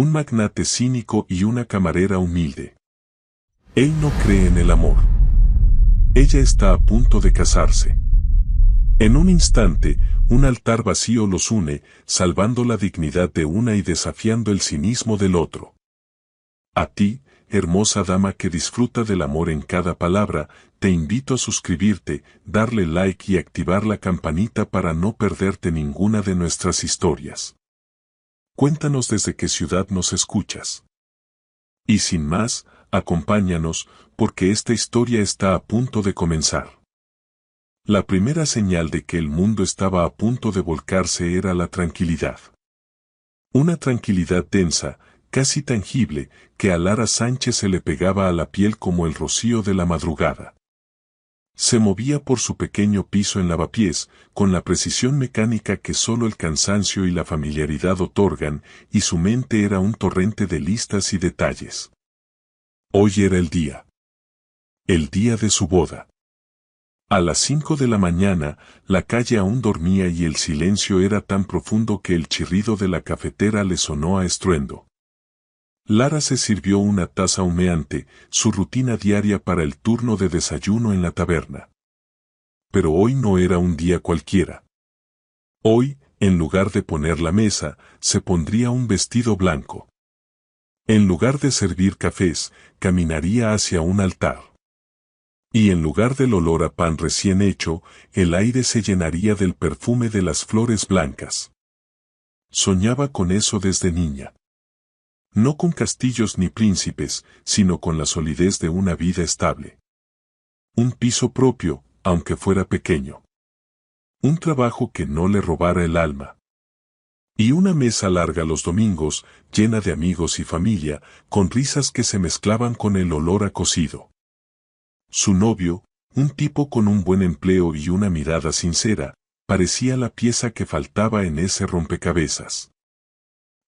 un magnate cínico y una camarera humilde. Él no cree en el amor. Ella está a punto de casarse. En un instante, un altar vacío los une, salvando la dignidad de una y desafiando el cinismo del otro. A ti, hermosa dama que disfruta del amor en cada palabra, te invito a suscribirte, darle like y activar la campanita para no perderte ninguna de nuestras historias. Cuéntanos desde qué ciudad nos escuchas. Y sin más, acompáñanos, porque esta historia está a punto de comenzar. La primera señal de que el mundo estaba a punto de volcarse era la tranquilidad. Una tranquilidad densa, casi tangible, que a Lara Sánchez se le pegaba a la piel como el rocío de la madrugada. Se movía por su pequeño piso en lavapiés, con la precisión mecánica que solo el cansancio y la familiaridad otorgan, y su mente era un torrente de listas y detalles. Hoy era el día. El día de su boda. A las 5 de la mañana, la calle aún dormía y el silencio era tan profundo que el chirrido de la cafetera le sonó a estruendo. Lara se sirvió una taza humeante, su rutina diaria para el turno de desayuno en la taberna. Pero hoy no era un día cualquiera. Hoy, en lugar de poner la mesa, se pondría un vestido blanco. En lugar de servir cafés, caminaría hacia un altar. Y en lugar del olor a pan recién hecho, el aire se llenaría del perfume de las flores blancas. Soñaba con eso desde niña. No con castillos ni príncipes, sino con la solidez de una vida estable. Un piso propio, aunque fuera pequeño. Un trabajo que no le robara el alma. Y una mesa larga los domingos, llena de amigos y familia, con risas que se mezclaban con el olor a cocido. Su novio, un tipo con un buen empleo y una mirada sincera, parecía la pieza que faltaba en ese rompecabezas.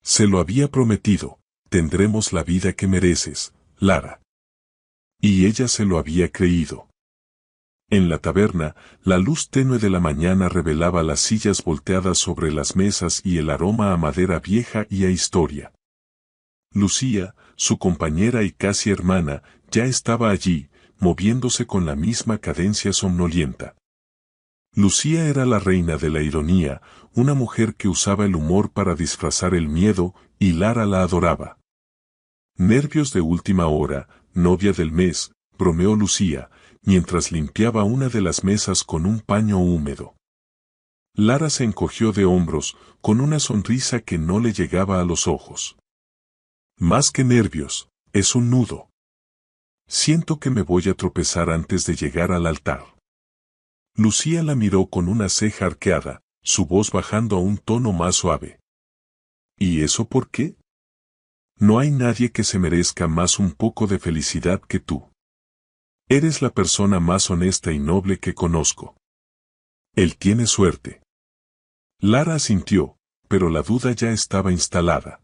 Se lo había prometido. Tendremos la vida que mereces, Lara. Y ella se lo había creído. En la taberna, la luz tenue de la mañana revelaba las sillas volteadas sobre las mesas y el aroma a madera vieja y a historia. Lucía, su compañera y casi hermana, ya estaba allí, moviéndose con la misma cadencia somnolienta. Lucía era la reina de la ironía, una mujer que usaba el humor para disfrazar el miedo, y Lara la adoraba. Nervios de última hora, novia del mes, bromeó Lucía, mientras limpiaba una de las mesas con un paño húmedo. Lara se encogió de hombros, con una sonrisa que no le llegaba a los ojos. Más que nervios, es un nudo. Siento que me voy a tropezar antes de llegar al altar. Lucía la miró con una ceja arqueada, su voz bajando a un tono más suave. ¿Y eso por qué? No hay nadie que se merezca más un poco de felicidad que tú. Eres la persona más honesta y noble que conozco. Él tiene suerte. Lara asintió, pero la duda ya estaba instalada.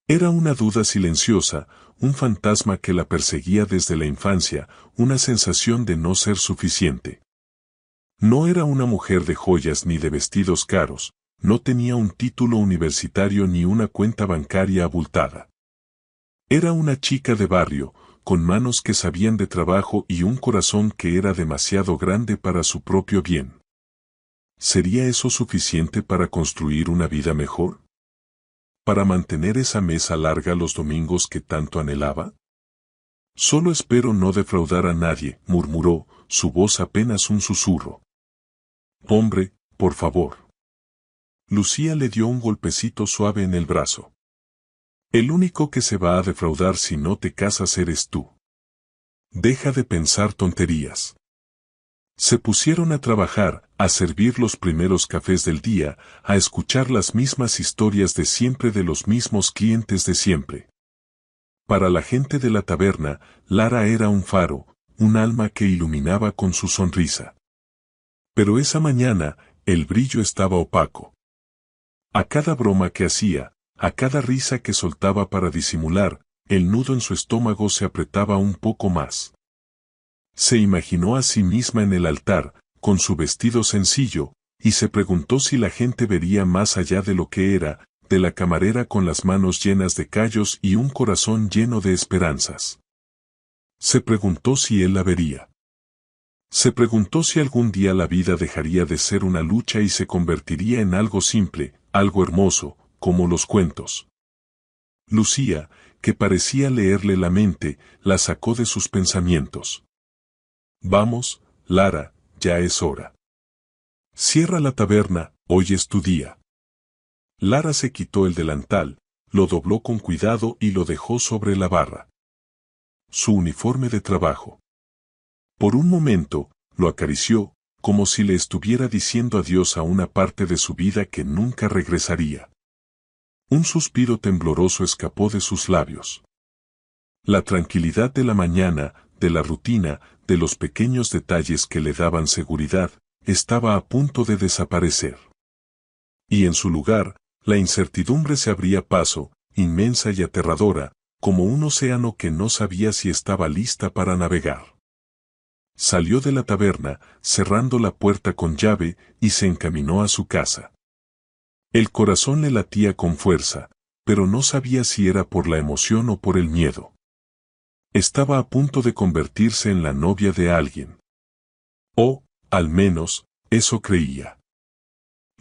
Era una duda silenciosa, un fantasma que la perseguía desde la infancia, una sensación de no ser suficiente. No era una mujer de joyas ni de vestidos caros, no tenía un título universitario ni una cuenta bancaria abultada. Era una chica de barrio, con manos que sabían de trabajo y un corazón que era demasiado grande para su propio bien. ¿Sería eso suficiente para construir una vida mejor? ¿Para mantener esa mesa larga los domingos que tanto anhelaba? Solo espero no defraudar a nadie, murmuró, su voz apenas un susurro. Hombre, por favor. Lucía le dio un golpecito suave en el brazo. El único que se va a defraudar si no te casas eres tú. Deja de pensar tonterías. Se pusieron a trabajar, a servir los primeros cafés del día, a escuchar las mismas historias de siempre de los mismos clientes de siempre. Para la gente de la taberna, Lara era un faro, un alma que iluminaba con su sonrisa. Pero esa mañana, el brillo estaba opaco. A cada broma que hacía, a cada risa que soltaba para disimular, el nudo en su estómago se apretaba un poco más. Se imaginó a sí misma en el altar, con su vestido sencillo, y se preguntó si la gente vería más allá de lo que era, de la camarera con las manos llenas de callos y un corazón lleno de esperanzas. Se preguntó si él la vería. Se preguntó si algún día la vida dejaría de ser una lucha y se convertiría en algo simple, algo hermoso, como los cuentos. Lucía, que parecía leerle la mente, la sacó de sus pensamientos. Vamos, Lara, ya es hora. Cierra la taberna, hoy es tu día. Lara se quitó el delantal, lo dobló con cuidado y lo dejó sobre la barra. Su uniforme de trabajo. Por un momento, lo acarició, como si le estuviera diciendo adiós a una parte de su vida que nunca regresaría. Un suspiro tembloroso escapó de sus labios. La tranquilidad de la mañana, de la rutina, de los pequeños detalles que le daban seguridad, estaba a punto de desaparecer. Y en su lugar, la incertidumbre se abría paso, inmensa y aterradora, como un océano que no sabía si estaba lista para navegar. Salió de la taberna, cerrando la puerta con llave, y se encaminó a su casa. El corazón le latía con fuerza, pero no sabía si era por la emoción o por el miedo. Estaba a punto de convertirse en la novia de alguien. O, al menos, eso creía.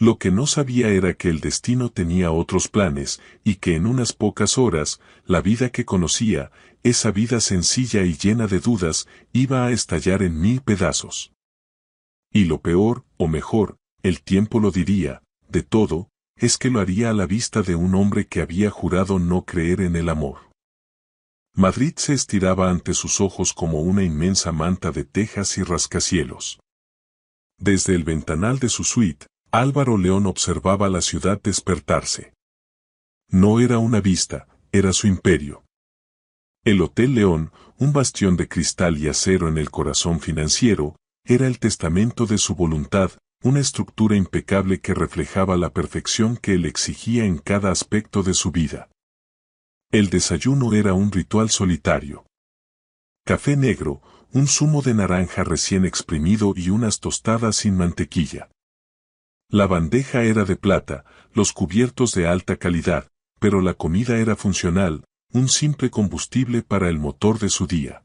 Lo que no sabía era que el destino tenía otros planes, y que en unas pocas horas, la vida que conocía, esa vida sencilla y llena de dudas, iba a estallar en 1000 pedazos. Y lo peor, o mejor, el tiempo lo diría, de todo, es que lo haría a la vista de un hombre que había jurado no creer en el amor. Madrid se estiraba ante sus ojos como una inmensa manta de tejas y rascacielos. Desde el ventanal de su suite, Álvaro León observaba la ciudad despertarse. No era una vista, era su imperio. El Hotel León, un bastión de cristal y acero en el corazón financiero, era el testamento de su voluntad, una estructura impecable que reflejaba la perfección que él exigía en cada aspecto de su vida. El desayuno era un ritual solitario. Café negro, un zumo de naranja recién exprimido y unas tostadas sin mantequilla. La bandeja era de plata, los cubiertos de alta calidad, pero la comida era funcional, un simple combustible para el motor de su día.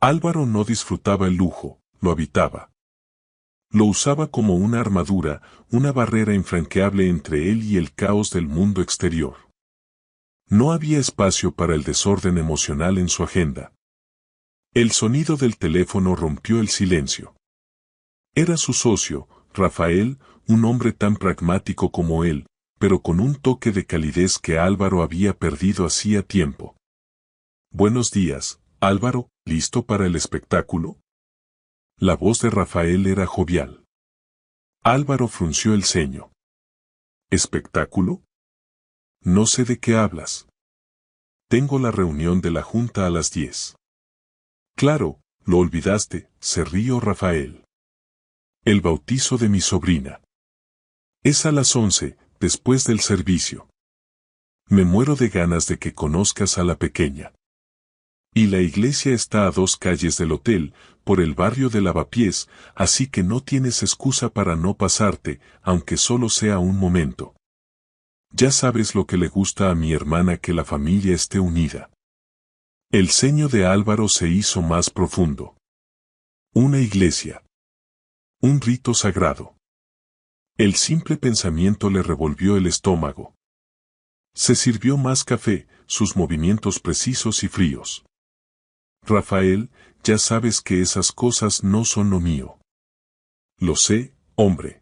Álvaro no disfrutaba el lujo, lo habitaba. Lo usaba como una armadura, una barrera infranqueable entre él y el caos del mundo exterior. No había espacio para el desorden emocional en su agenda. El sonido del teléfono rompió el silencio. Era su socio, Rafael, un hombre tan pragmático como él, pero con un toque de calidez que Álvaro había perdido hacía tiempo. Buenos días, Álvaro, ¿listo para el espectáculo? La voz de Rafael era jovial. Álvaro frunció el ceño. ¿Espectáculo? No sé de qué hablas. Tengo la reunión de la junta a las 10. Claro, lo olvidaste, se rió Rafael. El bautizo de mi sobrina. Es a las 11, después del servicio. Me muero de ganas de que conozcas a la pequeña. Y la iglesia está a 2 calles del hotel, por el barrio de Lavapiés, así que no tienes excusa para no pasarte, aunque solo sea un momento. Ya sabes lo que le gusta a mi hermana, que la familia esté unida. El ceño de Álvaro se hizo más profundo. Una iglesia. Un rito sagrado. El simple pensamiento le revolvió el estómago. Se sirvió más café, sus movimientos precisos y fríos. Rafael, ya sabes que esas cosas no son lo mío. Lo sé, hombre.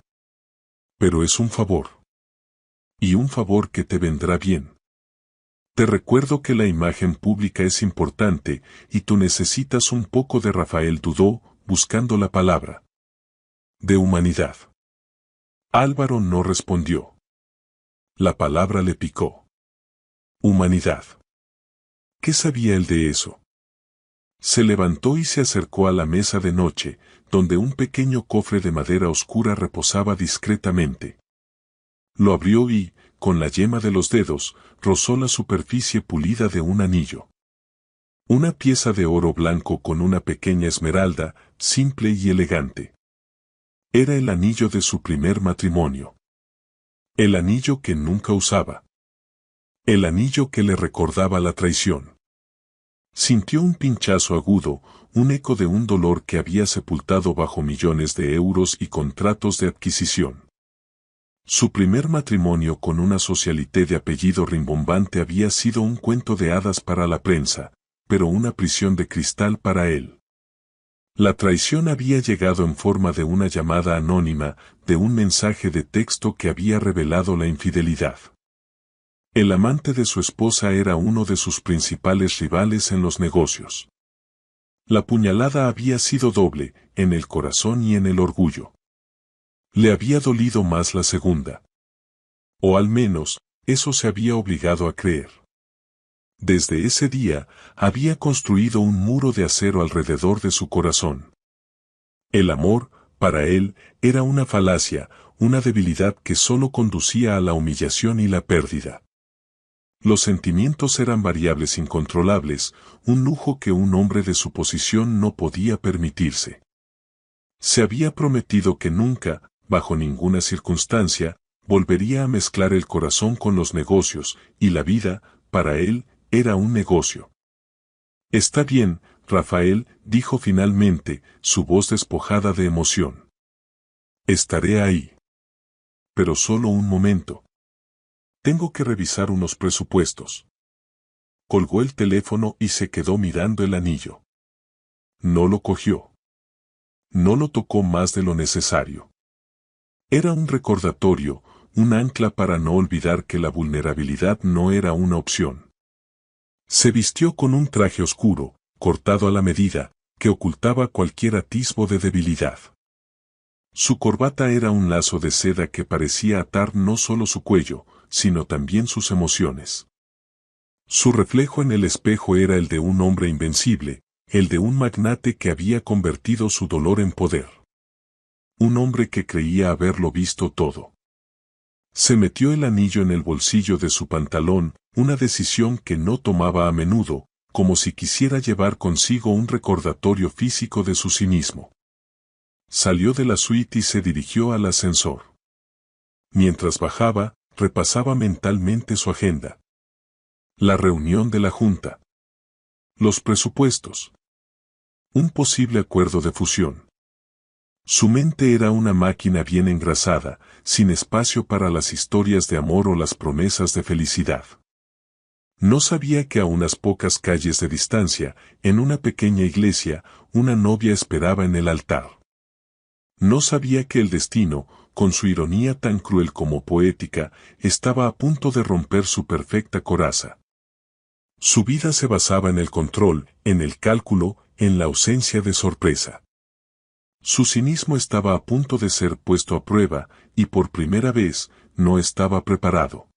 Pero es un favor. Y un favor que te vendrá bien. Te recuerdo que la imagen pública es importante, y tú necesitas un poco de Rafael dudó, buscando la palabra. De humanidad. Álvaro no respondió. La palabra le picó. Humanidad. ¿Qué sabía él de eso? Se levantó y se acercó a la mesa de noche, donde un pequeño cofre de madera oscura reposaba discretamente. Lo abrió y, con la yema de los dedos, rozó la superficie pulida de un anillo. Una pieza de oro blanco con una pequeña esmeralda, simple y elegante. Era el anillo de su primer matrimonio. El anillo que nunca usaba. El anillo que le recordaba la traición. Sintió un pinchazo agudo, un eco de un dolor que había sepultado bajo millones de euros y contratos de adquisición. Su primer matrimonio con una socialité de apellido rimbombante había sido un cuento de hadas para la prensa, pero una prisión de cristal para él. La traición había llegado en forma de una llamada anónima, de un mensaje de texto que había revelado la infidelidad. El amante de su esposa era uno de sus principales rivales en los negocios. La puñalada había sido doble, en el corazón y en el orgullo. Le había dolido más la segunda. O al menos, eso se había obligado a creer. Desde ese día, había construido un muro de acero alrededor de su corazón. El amor, para él, era una falacia, una debilidad que solo conducía a la humillación y la pérdida. Los sentimientos eran variables incontrolables, un lujo que un hombre de su posición no podía permitirse. Se había prometido que nunca, bajo ninguna circunstancia, volvería a mezclar el corazón con los negocios, y la vida, para él, era un negocio. «Está bien, Rafael», dijo finalmente, su voz despojada de emoción. «Estaré ahí. Pero solo un momento. Tengo que revisar unos presupuestos». Colgó el teléfono y se quedó mirando el anillo. No lo cogió. No lo tocó más de lo necesario. Era un recordatorio, un ancla para no olvidar que la vulnerabilidad no era una opción. Se vistió con un traje oscuro, cortado a la medida, que ocultaba cualquier atisbo de debilidad. Su corbata era un lazo de seda que parecía atar no solo su cuello, sino también sus emociones. Su reflejo en el espejo era el de un hombre invencible, el de un magnate que había convertido su dolor en poder. Un hombre que creía haberlo visto todo. Se metió el anillo en el bolsillo de su pantalón, una decisión que no tomaba a menudo, como si quisiera llevar consigo un recordatorio físico de su cinismo. Salió de la suite y se dirigió al ascensor. Mientras bajaba, repasaba mentalmente su agenda. La reunión de la junta. Los presupuestos. Un posible acuerdo de fusión. Su mente era una máquina bien engrasada, sin espacio para las historias de amor o las promesas de felicidad. No sabía que a unas pocas calles de distancia, en una pequeña iglesia, una novia esperaba en el altar. No sabía que el destino, con su ironía tan cruel como poética, estaba a punto de romper su perfecta coraza. Su vida se basaba en el control, en el cálculo, en la ausencia de sorpresa. Su cinismo estaba a punto de ser puesto a prueba, y por primera vez, no estaba preparado.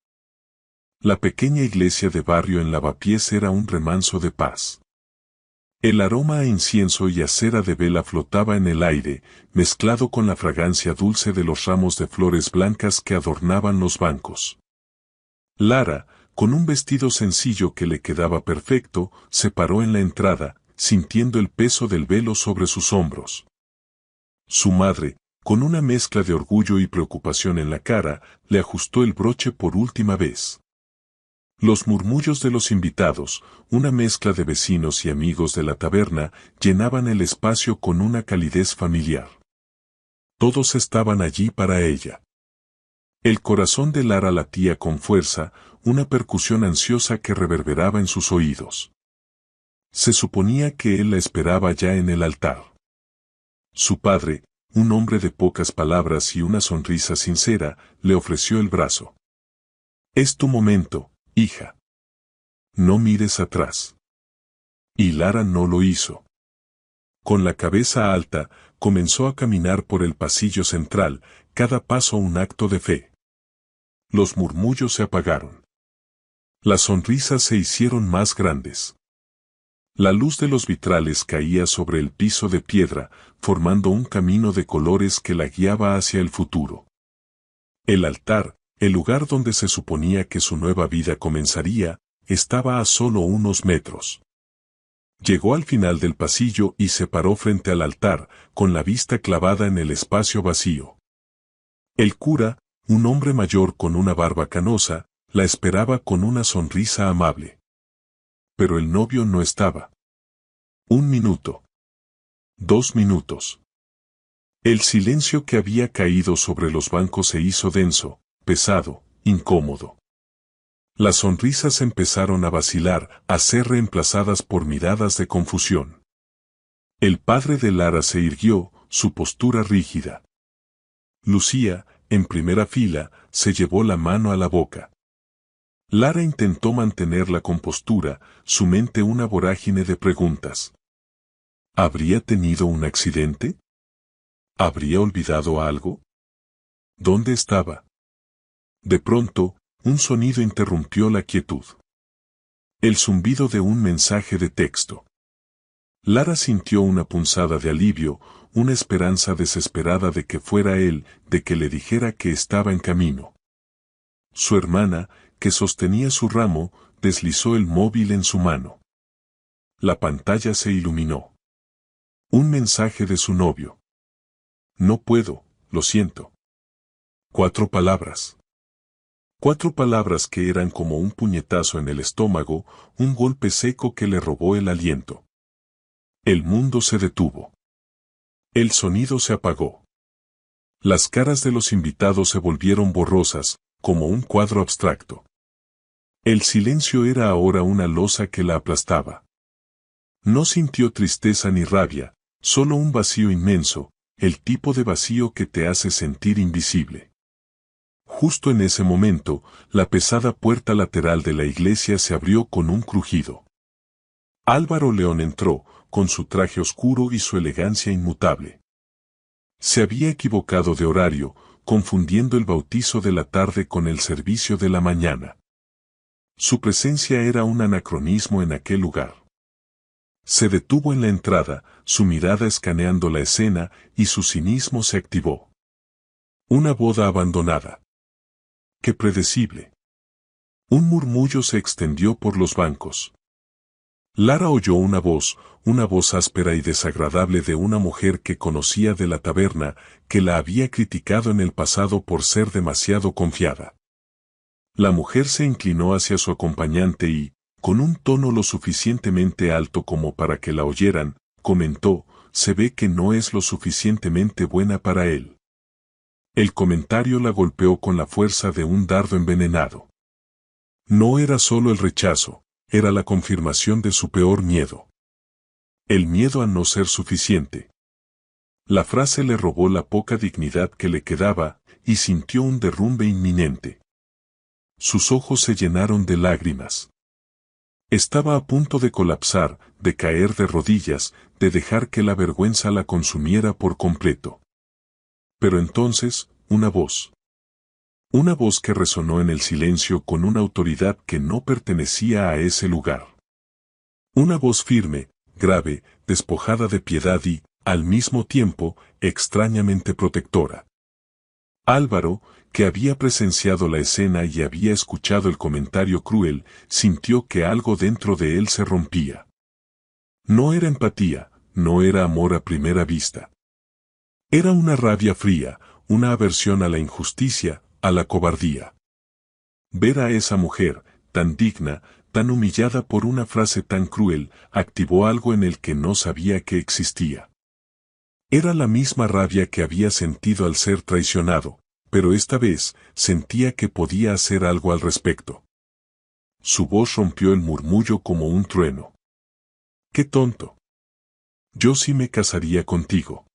La pequeña iglesia de barrio en Lavapiés era un remanso de paz. El aroma a incienso y a cera de vela flotaba en el aire, mezclado con la fragancia dulce de los ramos de flores blancas que adornaban los bancos. Lara, con un vestido sencillo que le quedaba perfecto, se paró en la entrada, sintiendo el peso del velo sobre sus hombros. Su madre, con una mezcla de orgullo y preocupación en la cara, le ajustó el broche por última vez. Los murmullos de los invitados, una mezcla de vecinos y amigos de la taberna, llenaban el espacio con una calidez familiar. Todos estaban allí para ella. El corazón de Lara latía con fuerza, una percusión ansiosa que reverberaba en sus oídos. Se suponía que él la esperaba ya en el altar. Su padre, un hombre de pocas palabras y una sonrisa sincera, le ofreció el brazo. «Es tu momento, hija. No mires atrás». Y Lara no lo hizo. Con la cabeza alta, comenzó a caminar por el pasillo central, cada paso un acto de fe. Los murmullos se apagaron. Las sonrisas se hicieron más grandes. La luz de los vitrales caía sobre el piso de piedra, formando un camino de colores que la guiaba hacia el futuro. El altar, el lugar donde se suponía que su nueva vida comenzaría, estaba a solo unos metros. Llegó al final del pasillo y se paró frente al altar, con la vista clavada en el espacio vacío. El cura, un hombre mayor con una barba canosa, la esperaba con una sonrisa amable. Pero el novio no estaba. 1 minuto. 2 minutos. El silencio que había caído sobre los bancos se hizo denso, pesado, incómodo. Las sonrisas empezaron a vacilar, a ser reemplazadas por miradas de confusión. El padre de Lara se irguió, su postura rígida. Lucía, en primera fila, se llevó la mano a la boca. Lara intentó mantener la compostura, su mente una vorágine de preguntas. ¿Habría tenido un accidente? ¿Habría olvidado algo? ¿Dónde estaba? De pronto, un sonido interrumpió la quietud. El zumbido de un mensaje de texto. Lara sintió una punzada de alivio, una esperanza desesperada de que fuera él, de que le dijera que estaba en camino. Su hermana, que sostenía su ramo, deslizó el móvil en su mano. La pantalla se iluminó. Un mensaje de su novio. No puedo, lo siento. 4 palabras. 4 palabras que eran como un puñetazo en el estómago, un golpe seco que le robó el aliento. El mundo se detuvo. El sonido se apagó. Las caras de los invitados se volvieron borrosas, como un cuadro abstracto. El silencio era ahora una losa que la aplastaba. No sintió tristeza ni rabia, solo un vacío inmenso, el tipo de vacío que te hace sentir invisible. Justo en ese momento, la pesada puerta lateral de la iglesia se abrió con un crujido. Álvaro León entró, con su traje oscuro y su elegancia inmutable. Se había equivocado de horario, confundiendo el bautizo de la tarde con el servicio de la mañana. Su presencia era un anacronismo en aquel lugar. Se detuvo en la entrada, su mirada escaneando la escena, y su cinismo se activó. Una boda abandonada. ¡Qué predecible! Un murmullo se extendió por los bancos. Lara oyó una voz áspera y desagradable de una mujer que conocía de la taberna, que la había criticado en el pasado por ser demasiado confiada. La mujer se inclinó hacia su acompañante y, con un tono lo suficientemente alto como para que la oyeran, comentó, se ve que no es lo suficientemente buena para él. El comentario la golpeó con la fuerza de un dardo envenenado. No era solo el rechazo, era la confirmación de su peor miedo. El miedo a no ser suficiente. La frase le robó la poca dignidad que le quedaba, y sintió un derrumbe inminente. Sus ojos se llenaron de lágrimas. Estaba a punto de colapsar, de caer de rodillas, de dejar que la vergüenza la consumiera por completo. Pero entonces, una voz. Una voz que resonó en el silencio con una autoridad que no pertenecía a ese lugar. Una voz firme, grave, despojada de piedad y, al mismo tiempo, extrañamente protectora. Álvaro, que había presenciado la escena y había escuchado el comentario cruel, sintió que algo dentro de él se rompía. No era empatía, no era amor a primera vista. Era una rabia fría, una aversión a la injusticia, a la cobardía. Ver a esa mujer, tan digna, tan humillada por una frase tan cruel, activó algo en el que no sabía que existía. Era la misma rabia que había sentido al ser traicionado, pero esta vez sentía que podía hacer algo al respecto. Su voz rompió el murmullo como un trueno. ¡Qué tonto! Yo sí me casaría contigo.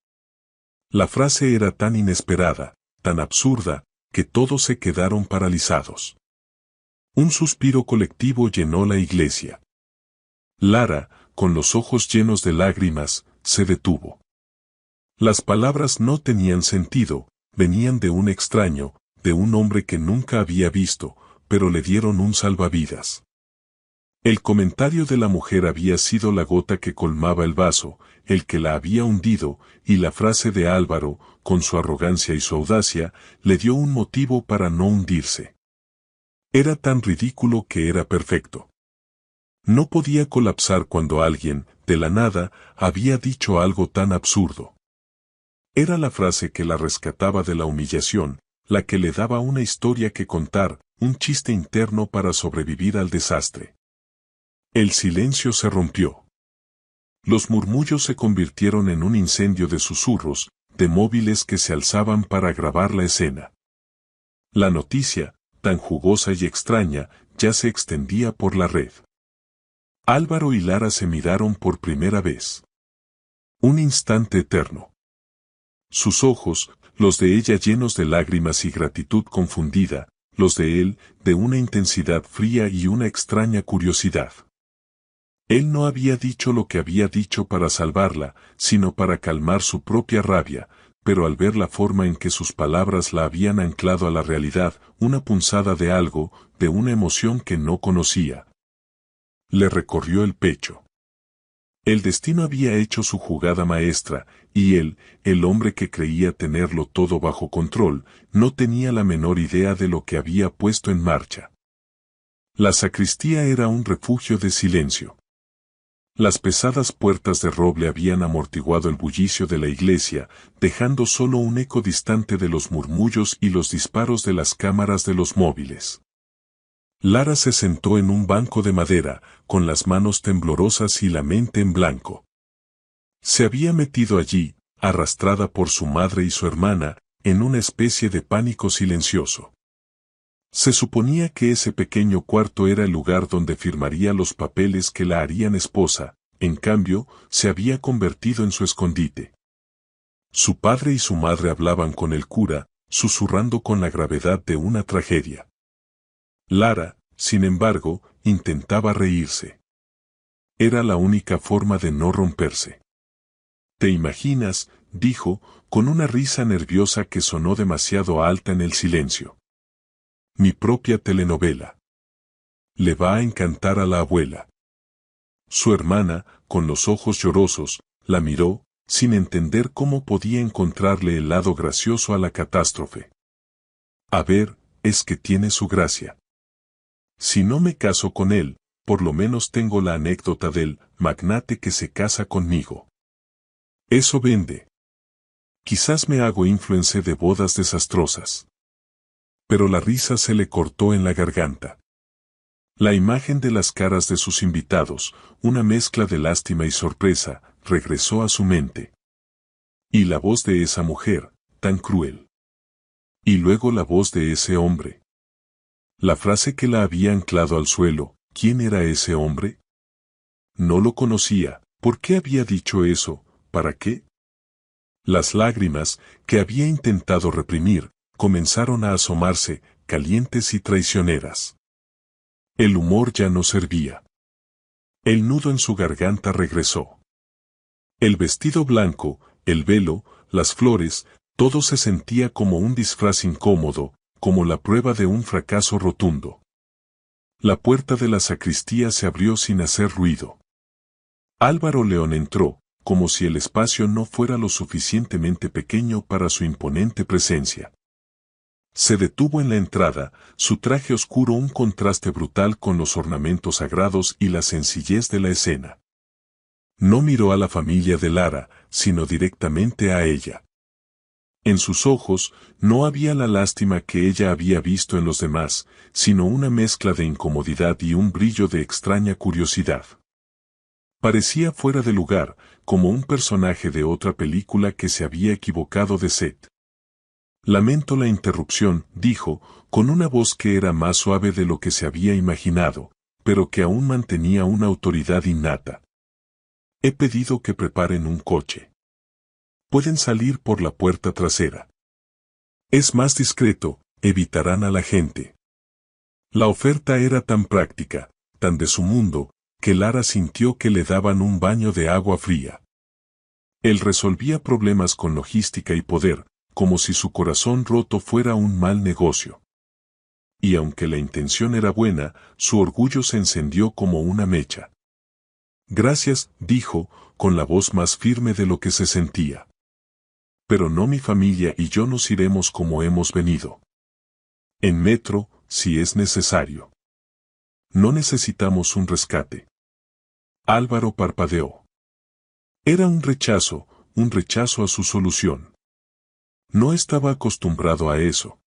La frase era tan inesperada, tan absurda, que todos se quedaron paralizados. Un suspiro colectivo llenó la iglesia. Lara, con los ojos llenos de lágrimas, se detuvo. Las palabras no tenían sentido, venían de un extraño, de un hombre que nunca había visto, pero le dieron un salvavidas. El comentario de la mujer había sido la gota que colmaba el vaso, el que la había hundido, y la frase de Álvaro, con su arrogancia y su audacia, le dio un motivo para no hundirse. Era tan ridículo que era perfecto. No podía colapsar cuando alguien, de la nada, había dicho algo tan absurdo. Era la frase que la rescataba de la humillación, la que le daba una historia que contar, un chiste interno para sobrevivir al desastre. El silencio se rompió. Los murmullos se convirtieron en un incendio de susurros, de móviles que se alzaban para grabar la escena. La noticia, tan jugosa y extraña, ya se extendía por la red. Álvaro y Lara se miraron por primera vez. Un instante eterno. Sus ojos, los de ella llenos de lágrimas y gratitud confundida, los de él, de una intensidad fría y una extraña curiosidad. Él no había dicho lo que había dicho para salvarla, sino para calmar su propia rabia, pero al ver la forma en que sus palabras la habían anclado a la realidad, una punzada de algo, de una emoción que no conocía, le recorrió el pecho. El destino había hecho su jugada maestra, y él, el hombre que creía tenerlo todo bajo control, no tenía la menor idea de lo que había puesto en marcha. La sacristía era un refugio de silencio. Las pesadas puertas de roble habían amortiguado el bullicio de la iglesia, dejando solo un eco distante de los murmullos y los disparos de las cámaras de los móviles. Lara se sentó en un banco de madera, con las manos temblorosas y la mente en blanco. Se había metido allí, arrastrada por su madre y su hermana, en una especie de pánico silencioso. Se suponía que ese pequeño cuarto era el lugar donde firmaría los papeles que la harían esposa, en cambio, se había convertido en su escondite. Su padre y su madre hablaban con el cura, susurrando con la gravedad de una tragedia. Lara, sin embargo, intentaba reírse. Era la única forma de no romperse. «¿Te imaginas?», dijo, con una risa nerviosa que sonó demasiado alta en el silencio. «Mi propia telenovela. Le va a encantar a la abuela». Su hermana, con los ojos llorosos, la miró, sin entender cómo podía encontrarle el lado gracioso a la catástrofe. «A ver, es que tiene su gracia. Si no me caso con él, por lo menos tengo la anécdota del magnate que se casa conmigo. Eso vende. Quizás me hago influencer de bodas desastrosas». Pero la risa se le cortó en la garganta. La imagen de las caras de sus invitados, una mezcla de lástima y sorpresa, regresó a su mente. Y la voz de esa mujer, tan cruel. Y luego la voz de ese hombre. La frase que la había anclado al suelo, ¿quién era ese hombre? No lo conocía, ¿por qué había dicho eso? ¿Para qué? Las lágrimas, que había intentado reprimir, comenzaron a asomarse, calientes y traicioneras. El humor ya no servía. El nudo en su garganta regresó. El vestido blanco, el velo, las flores, todo se sentía como un disfraz incómodo, como la prueba de un fracaso rotundo. La puerta de la sacristía se abrió sin hacer ruido. Álvaro León entró, como si el espacio no fuera lo suficientemente pequeño para su imponente presencia. Se detuvo en la entrada, su traje oscuro un contraste brutal con los ornamentos sagrados y la sencillez de la escena. No miró a la familia de Lara, sino directamente a ella. En sus ojos no había la lástima que ella había visto en los demás, sino una mezcla de incomodidad y un brillo de extraña curiosidad. Parecía fuera de lugar, como un personaje de otra película que se había equivocado de set. «Lamento la interrupción», dijo, con una voz que era más suave de lo que se había imaginado, pero que aún mantenía una autoridad innata. «He pedido que preparen un coche. Pueden salir por la puerta trasera. Es más discreto, evitarán a la gente». La oferta era tan práctica, tan de su mundo, que Lara sintió que le daban un baño de agua fría. Él resolvía problemas con logística y poder, como si su corazón roto fuera un mal negocio. Y aunque la intención era buena, su orgullo se encendió como una mecha. «Gracias», dijo, con la voz más firme de lo que se sentía. «Pero no, mi familia y yo nos iremos como hemos venido. En metro, si es necesario. No necesitamos un rescate». Álvaro parpadeó. Era un rechazo a su solución. No estaba acostumbrado a eso.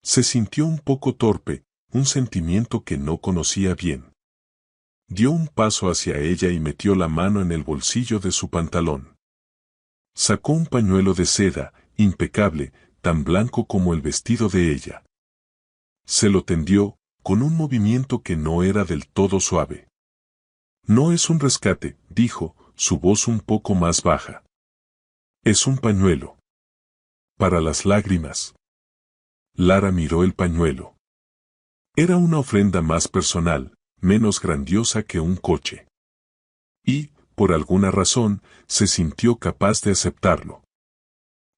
Se sintió un poco torpe, un sentimiento que no conocía bien. Dio un paso hacia ella y metió la mano en el bolsillo de su pantalón. Sacó un pañuelo de seda, impecable, tan blanco como el vestido de ella. Se lo tendió, con un movimiento que no era del todo suave. No es un rescate, dijo, su voz un poco más baja. Es un pañuelo. Para las lágrimas. Lara miró el pañuelo. Era una ofrenda más personal, menos grandiosa que un coche. Y, por alguna razón, se sintió capaz de aceptarlo.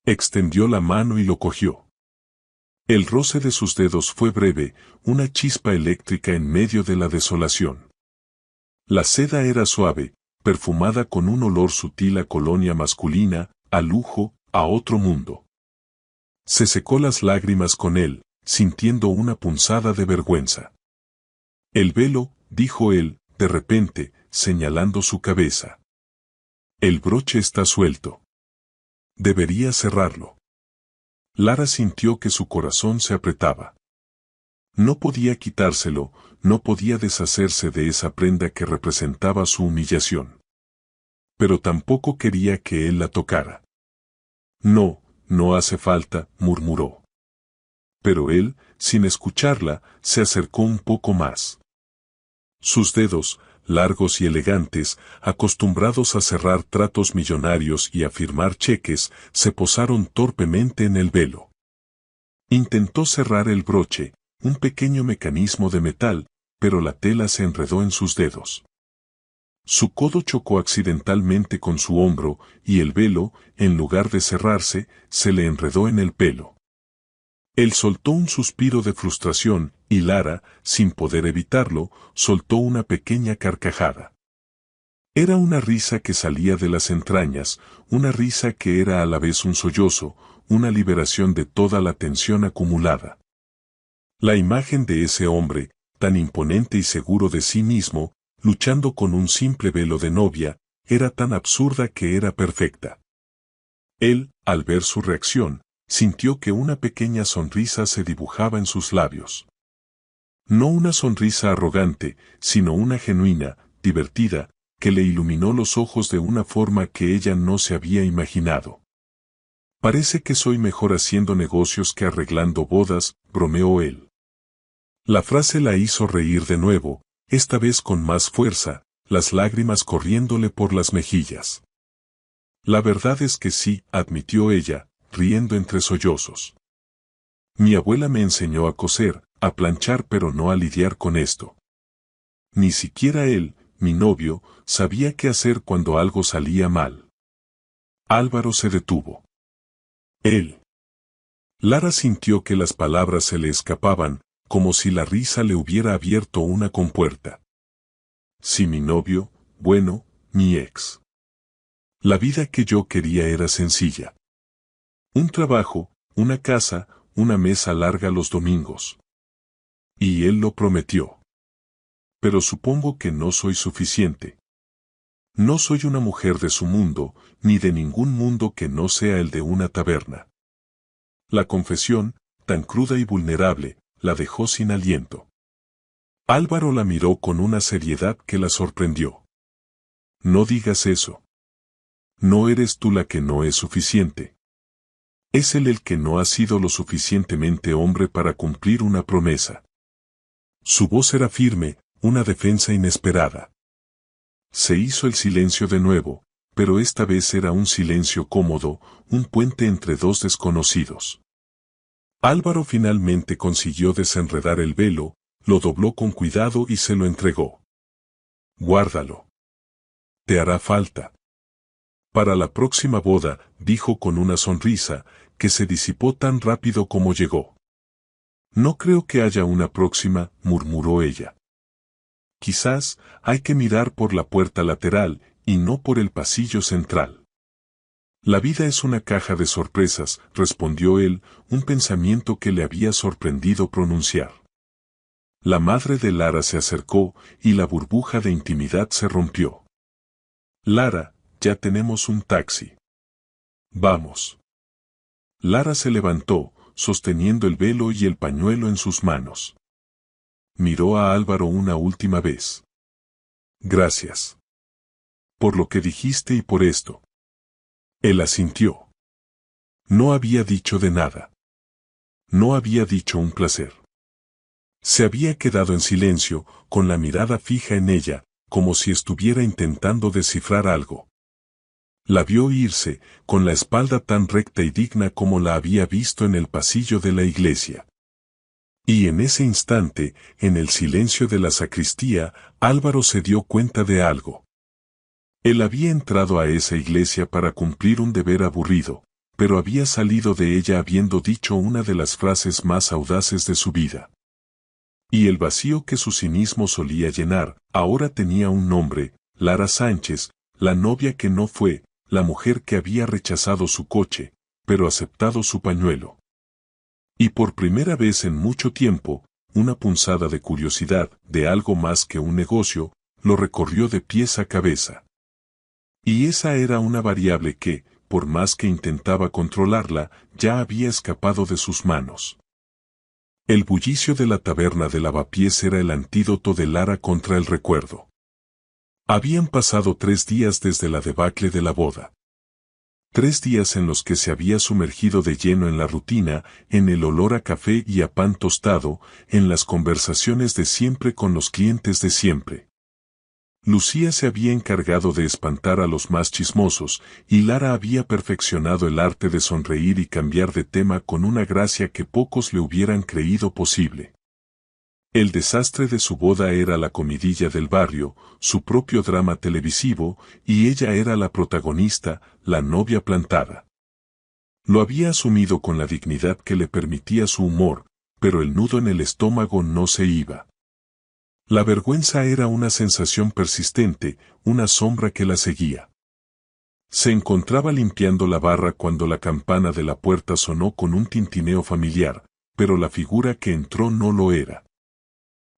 Extendió la mano y lo cogió. El roce de sus dedos fue breve, una chispa eléctrica en medio de la desolación. La seda era suave, perfumada con un olor sutil a colonia masculina, a lujo, a otro mundo. Se secó las lágrimas con él, sintiendo una punzada de vergüenza. El velo, dijo él, de repente, señalando su cabeza. El broche está suelto. Debería cerrarlo. Lara sintió que su corazón se apretaba. No podía quitárselo, no podía deshacerse de esa prenda que representaba su humillación. Pero tampoco quería que él la tocara. No, no hace falta, murmuró. Pero él, sin escucharla, se acercó un poco más. Sus dedos, largos y elegantes, acostumbrados a cerrar tratos millonarios y a firmar cheques, se posaron torpemente en el velo. Intentó cerrar el broche, un pequeño mecanismo de metal, pero la tela se enredó en sus dedos. Su codo chocó accidentalmente con su hombro, y el velo, en lugar de cerrarse, se le enredó en el pelo. Él soltó un suspiro de frustración, y Lara, sin poder evitarlo, soltó una pequeña carcajada. Era una risa que salía de las entrañas, una risa que era a la vez un sollozo, una liberación de toda la tensión acumulada. La imagen de ese hombre, tan imponente y seguro de sí mismo, luchando con un simple velo de novia, era tan absurda que era perfecta. Él, al ver su reacción, sintió que una pequeña sonrisa se dibujaba en sus labios. No una sonrisa arrogante, sino una genuina, divertida, que le iluminó los ojos de una forma que ella no se había imaginado. Parece que soy mejor haciendo negocios que arreglando bodas, bromeó él. La frase la hizo reír de nuevo, esta vez con más fuerza, las lágrimas corriéndole por las mejillas. La verdad es que sí, admitió ella, riendo entre sollozos. Mi abuela me enseñó a coser, a planchar, pero no a lidiar con esto. Ni siquiera él, mi novio, sabía qué hacer cuando algo salía mal. Álvaro se detuvo. Él. Lara sintió que las palabras se le escapaban, como si la risa le hubiera abierto una compuerta. Sí, mi novio, bueno, mi ex. La vida que yo quería era sencilla. Un trabajo, una casa, una mesa larga los domingos. Y él lo prometió. Pero supongo que no soy suficiente. No soy una mujer de su mundo, ni de ningún mundo que no sea el de una taberna. La confesión, tan cruda y vulnerable, la dejó sin aliento. Álvaro la miró con una seriedad que la sorprendió. No digas eso. No eres tú la que no es suficiente. Es él el que no ha sido lo suficientemente hombre para cumplir una promesa. Su voz era firme, una defensa inesperada. Se hizo el silencio de nuevo, pero esta vez era un silencio cómodo, un puente entre dos desconocidos. Álvaro finalmente consiguió desenredar el velo, lo dobló con cuidado y se lo entregó. Guárdalo. Te hará falta. Para la próxima boda, dijo con una sonrisa, que se disipó tan rápido como llegó. No creo que haya una próxima, murmuró ella. Quizás hay que mirar por la puerta lateral, y no por el pasillo central. La vida es una caja de sorpresas, respondió él, un pensamiento que le había sorprendido pronunciar. La madre de Lara se acercó, y la burbuja de intimidad se rompió. Lara, ya tenemos un taxi. Vamos. Lara se levantó, sosteniendo el velo y el pañuelo en sus manos. Miró a Álvaro una última vez. Gracias. Por lo que dijiste y por esto. Él asintió. No había dicho de nada. No había dicho un placer. Se había quedado en silencio, con la mirada fija en ella, como si estuviera intentando descifrar algo. La vio irse, con la espalda tan recta y digna como la había visto en el pasillo de la iglesia. Y en ese instante, en el silencio de la sacristía, Álvaro se dio cuenta de algo. Él había entrado a esa iglesia para cumplir un deber aburrido, pero había salido de ella habiendo dicho una de las frases más audaces de su vida. Y el vacío que su cinismo solía llenar, ahora tenía un nombre: Lara Sánchez, la novia que no fue, la mujer que había rechazado su coche, pero aceptado su pañuelo. Y por primera vez en mucho tiempo, una punzada de curiosidad, de algo más que un negocio, lo recorrió de pies a cabeza. Y esa era una variable que, por más que intentaba controlarla, ya había escapado de sus manos. El bullicio de la taberna de Lavapiés era el antídoto de Lara contra el recuerdo. Habían pasado 3 días desde la debacle de la boda. 3 días en los que se había sumergido de lleno en la rutina, en el olor a café y a pan tostado, en las conversaciones de siempre con los clientes de siempre. Lucía se había encargado de espantar a los más chismosos, y Lara había perfeccionado el arte de sonreír y cambiar de tema con una gracia que pocos le hubieran creído posible. El desastre de su boda era la comidilla del barrio, su propio drama televisivo, y ella era la protagonista, la novia plantada. Lo había asumido con la dignidad que le permitía su humor, pero el nudo en el estómago no se iba. La vergüenza era una sensación persistente, una sombra que la seguía. Se encontraba limpiando la barra cuando la campana de la puerta sonó con un tintineo familiar, pero la figura que entró no lo era.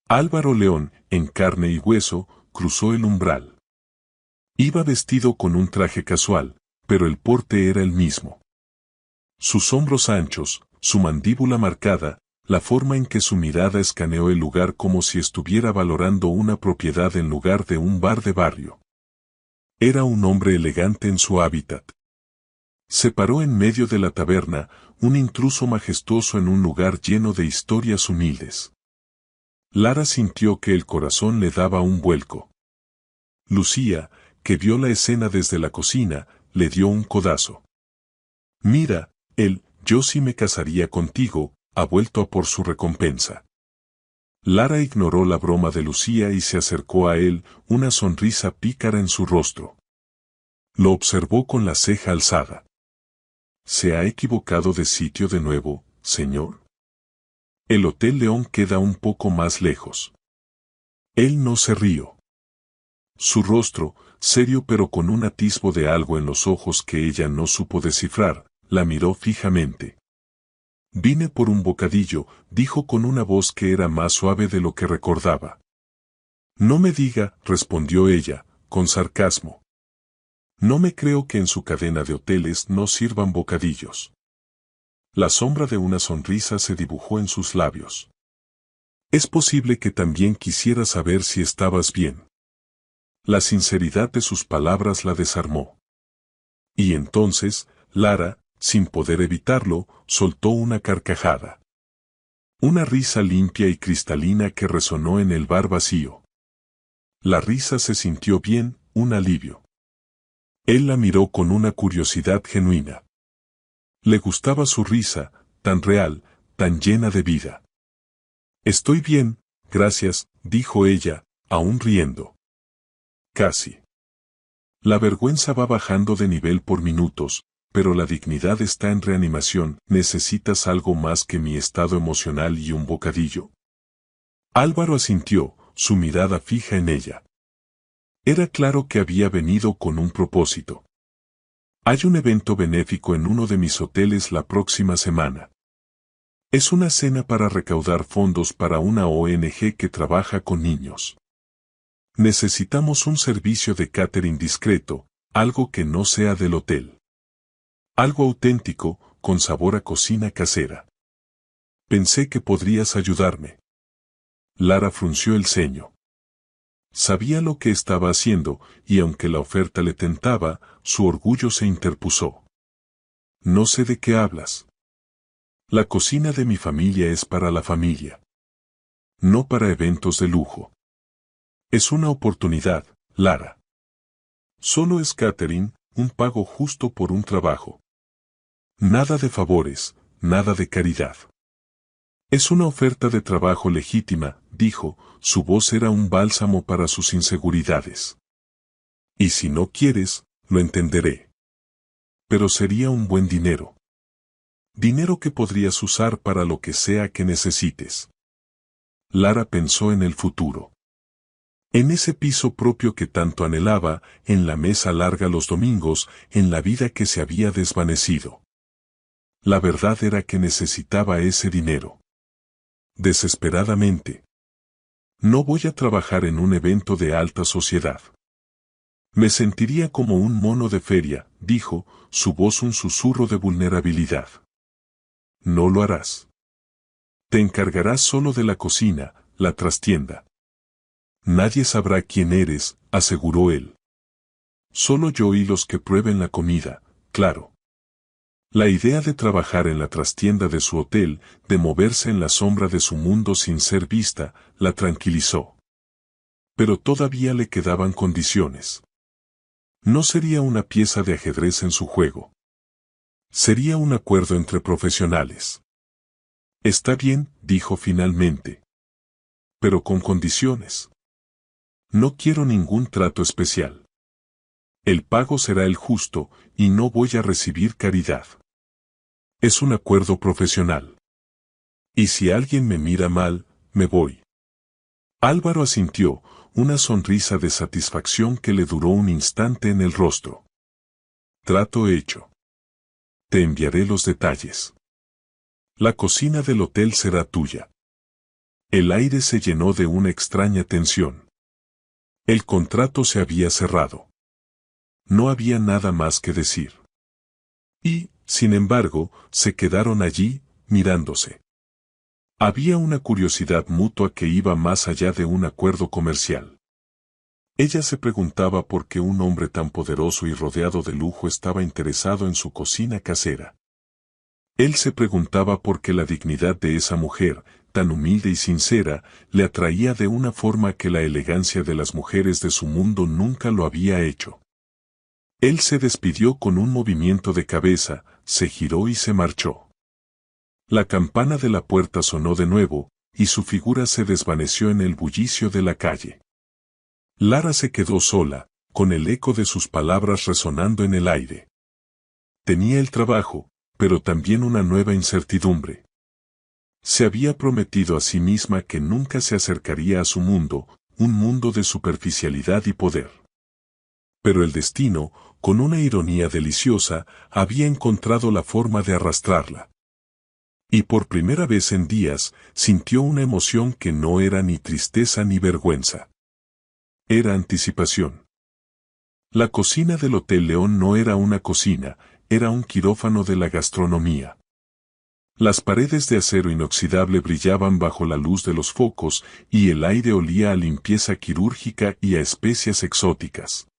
Álvaro León, en carne y hueso, cruzó el umbral. Iba vestido con un traje casual, pero el porte era el mismo. Sus hombros anchos, su mandíbula marcada, la forma en que su mirada escaneó el lugar como si estuviera valorando una propiedad en lugar de un bar de barrio. Era un hombre elegante en su hábitat. Se paró en medio de la taberna, un intruso majestuoso en un lugar lleno de historias humildes. Lara sintió que el corazón le daba un vuelco. Lucía, que vio la escena desde la cocina, le dio un codazo. Mira, yo sí me casaría contigo, ha vuelto a por su recompensa. Lara ignoró la broma de Lucía y se acercó a él, una sonrisa pícara en su rostro. Lo observó con la ceja alzada. ¿Se ha equivocado de sitio de nuevo, señor? El Hotel León queda un poco más lejos. Él no se rió. Su rostro, serio pero con un atisbo de algo en los ojos que ella no supo descifrar, la miró fijamente. Vine por un bocadillo, dijo con una voz que era más suave de lo que recordaba. No me diga, respondió ella, con sarcasmo. No me creo que en su cadena de hoteles no sirvan bocadillos. La sombra de una sonrisa se dibujó en sus labios. Es posible que también quisiera saber si estabas bien. La sinceridad de sus palabras la desarmó. Y entonces, Lara, sin poder evitarlo, soltó una carcajada. Una risa limpia y cristalina que resonó en el bar vacío. La risa se sintió bien, un alivio. Él la miró con una curiosidad genuina. Le gustaba su risa, tan real, tan llena de vida. Estoy bien, gracias, dijo ella, aún riendo. Casi. La vergüenza va bajando de nivel por minutos, pero la dignidad está en reanimación. ¿Necesitas algo más que mi estado emocional y un bocadillo? Álvaro asintió, su mirada fija en ella. Era claro que había venido con un propósito. Hay un evento benéfico en uno de mis hoteles la próxima semana. Es una cena para recaudar fondos para una ONG que trabaja con niños. Necesitamos un servicio de catering discreto, algo que no sea del hotel. Algo auténtico, con sabor a cocina casera. Pensé que podrías ayudarme. Lara frunció el ceño. Sabía lo que estaba haciendo, y aunque la oferta le tentaba, su orgullo se interpuso. No sé de qué hablas. La cocina de mi familia es para la familia. No para eventos de lujo. Es una oportunidad, Lara. Solo es catering, un pago justo por un trabajo. Nada de favores, nada de caridad. Es una oferta de trabajo legítima, dijo, su voz era un bálsamo para sus inseguridades. Y si no quieres, lo entenderé. Pero sería un buen dinero. Dinero que podrías usar para lo que sea que necesites. Lara pensó en el futuro. En ese piso propio que tanto anhelaba, en la mesa larga los domingos, en la vida que se había desvanecido. La verdad era que necesitaba ese dinero. Desesperadamente. No voy a trabajar en un evento de alta sociedad. Me sentiría como un mono de feria, dijo, su voz un susurro de vulnerabilidad. No lo harás. Te encargarás solo de la cocina, la trastienda. Nadie sabrá quién eres, aseguró él. Solo yo y los que prueben la comida, claro. La idea de trabajar en la trastienda de su hotel, de moverse en la sombra de su mundo sin ser vista, la tranquilizó. Pero todavía le quedaban condiciones. No sería una pieza de ajedrez en su juego. Sería un acuerdo entre profesionales. Está bien, dijo finalmente. Pero con condiciones. No quiero ningún trato especial. El pago será el justo, y no voy a recibir caridad. Es un acuerdo profesional. Y si alguien me mira mal, me voy. Álvaro asintió, una sonrisa de satisfacción que le duró un instante en el rostro. Trato hecho. Te enviaré los detalles. La cocina del hotel será tuya. El aire se llenó de una extraña tensión. El contrato se había cerrado. No había nada más que decir. Y, sin embargo, se quedaron allí, mirándose. Había una curiosidad mutua que iba más allá de un acuerdo comercial. Ella se preguntaba por qué un hombre tan poderoso y rodeado de lujo estaba interesado en su cocina casera. Él se preguntaba por qué la dignidad de esa mujer, tan humilde y sincera, le atraía de una forma que la elegancia de las mujeres de su mundo nunca lo había hecho. Él se despidió con un movimiento de cabeza, se giró y se marchó. La campana de la puerta sonó de nuevo, y su figura se desvaneció en el bullicio de la calle. Lara se quedó sola, con el eco de sus palabras resonando en el aire. Tenía el trabajo, pero también una nueva incertidumbre. Se había prometido a sí misma que nunca se acercaría a su mundo, un mundo de superficialidad y poder. Pero el destino, con una ironía deliciosa, había encontrado la forma de arrastrarla. Y por primera vez en días, sintió una emoción que no era ni tristeza ni vergüenza. Era anticipación. La cocina del Hotel León no era una cocina, era un quirófano de la gastronomía. Las paredes de acero inoxidable brillaban bajo la luz de los focos, y el aire olía a limpieza quirúrgica y a especias exóticas.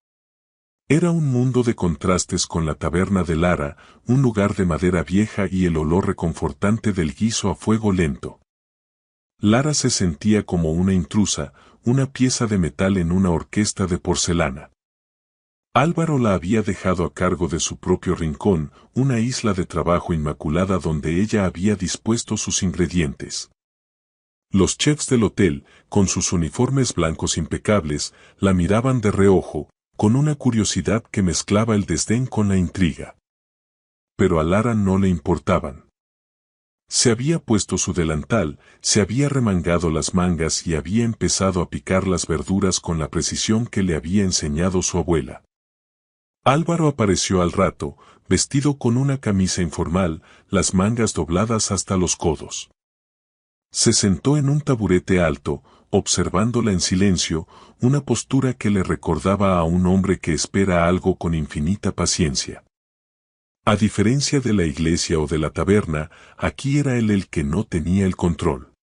Era un mundo de contrastes con la taberna de Lara, un lugar de madera vieja y el olor reconfortante del guiso a fuego lento. Lara se sentía como una intrusa, una pieza de metal en una orquesta de porcelana. Álvaro la había dejado a cargo de su propio rincón, una isla de trabajo inmaculada donde ella había dispuesto sus ingredientes. Los chefs del hotel, con sus uniformes blancos impecables, la miraban de reojo, con una curiosidad que mezclaba el desdén con la intriga. Pero a Lara no le importaban. Se había puesto su delantal, se había remangado las mangas y había empezado a picar las verduras con la precisión que le había enseñado su abuela. Álvaro apareció al rato, vestido con una camisa informal, las mangas dobladas hasta los codos. Se sentó en un taburete alto, observándola en silencio, una postura que le recordaba a un hombre que espera algo con infinita paciencia. A diferencia de la iglesia o de la taberna, aquí era él el que no tenía el control.